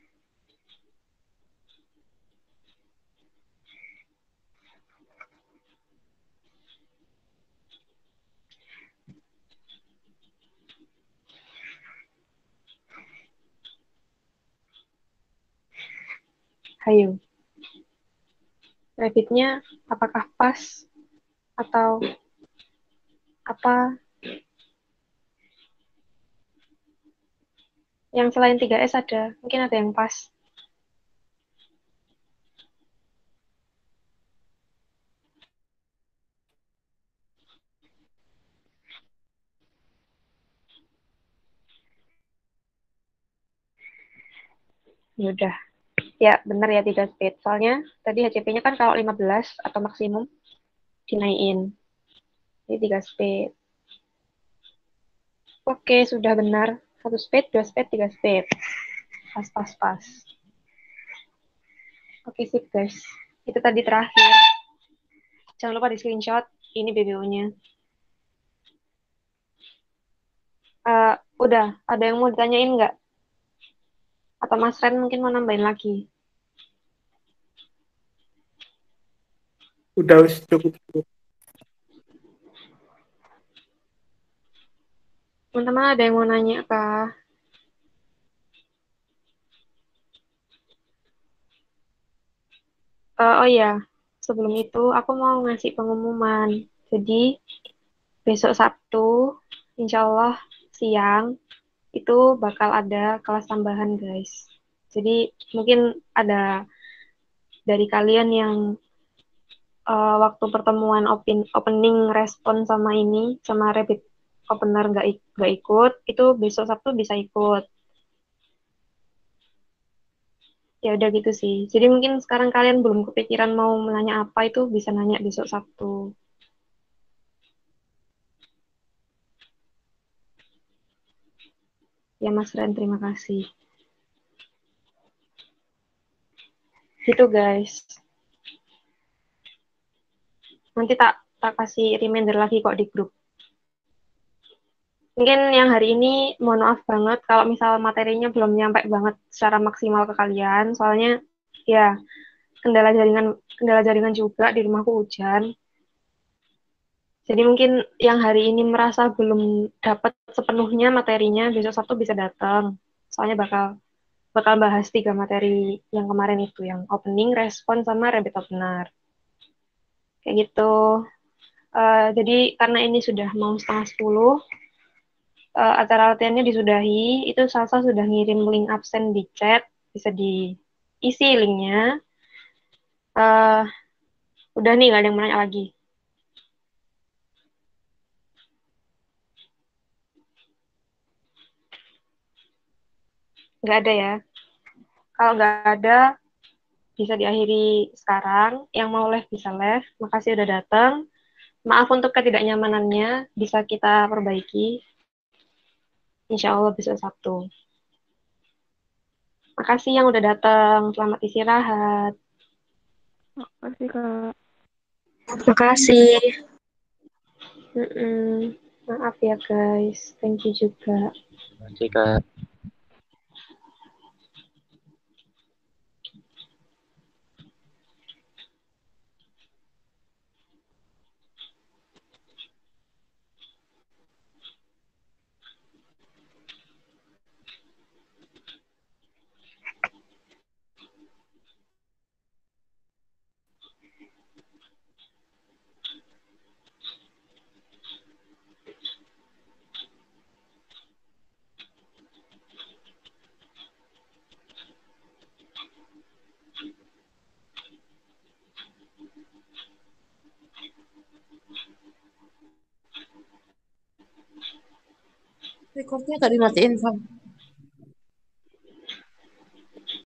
[SPEAKER 1] Hayo. Rabbitnya apakah pas? Atau apa? Yang selain 3S ada. Mungkin ada yang pas. Yaudah. Ya, benar ya 3 speed. Soalnya tadi HCP-nya kan kalau 15 atau maksimum dinaikin. Jadi 3 speed. Oke, sudah benar. 1 speed, 2 speed, 3 speed. Pas. Oke, sip guys. Itu tadi terakhir. Jangan lupa di screenshot. Ini BBO-nya. Udah, ada yang mau ditanyain nggak? Atau Mas Ren mungkin mau nambahin lagi?
[SPEAKER 7] Udah wis, cukup.
[SPEAKER 1] Teman-teman ada yang mau nanya kah? Oh ya, sebelum itu aku mau ngasih pengumuman. Jadi besok Sabtu, insya Allah siang, itu bakal ada kelas tambahan guys. Jadi mungkin ada dari kalian yang waktu pertemuan opening respon sama ini, sama Rabbit opener nggak ikut, itu besok Sabtu bisa ikut. Ya udah gitu sih. Jadi mungkin sekarang kalian belum kepikiran mau menanya apa, itu bisa nanya besok Sabtu. Ya Mas Ren, terima kasih. Gitu guys. Nanti tak kasih reminder lagi kok di grup. Mungkin yang hari ini mohon maaf banget kalau misal materinya belum nyampe banget secara maksimal ke kalian. Soalnya ya kendala jaringan juga di rumahku hujan. Jadi mungkin yang hari ini merasa belum dapat sepenuhnya materinya, besok Sabtu bisa datang. Soalnya bakal bahas 3 materi yang kemarin itu, yang opening, respon, sama rabbit opener. Kayak gitu. Jadi karena ini sudah mau setengah 10, acara latihannya disudahi. Itu Salsa sudah ngirim link absen di chat, bisa diisi linknya. Udah nih, gak ada yang mau nanya lagi. Nggak ada ya. Kalau nggak ada, bisa diakhiri sekarang. Yang mau live bisa live. Makasih udah datang. Maaf untuk ketidaknyamanannya, bisa kita perbaiki. Insya Allah bisa Sabtu. Makasih yang udah datang. Selamat istirahat.
[SPEAKER 5] Makasih, Kak.
[SPEAKER 1] Makasih. Maaf ya guys. Thank you juga.
[SPEAKER 6] Jika
[SPEAKER 9] Recordnya gak dimatiin, Bang.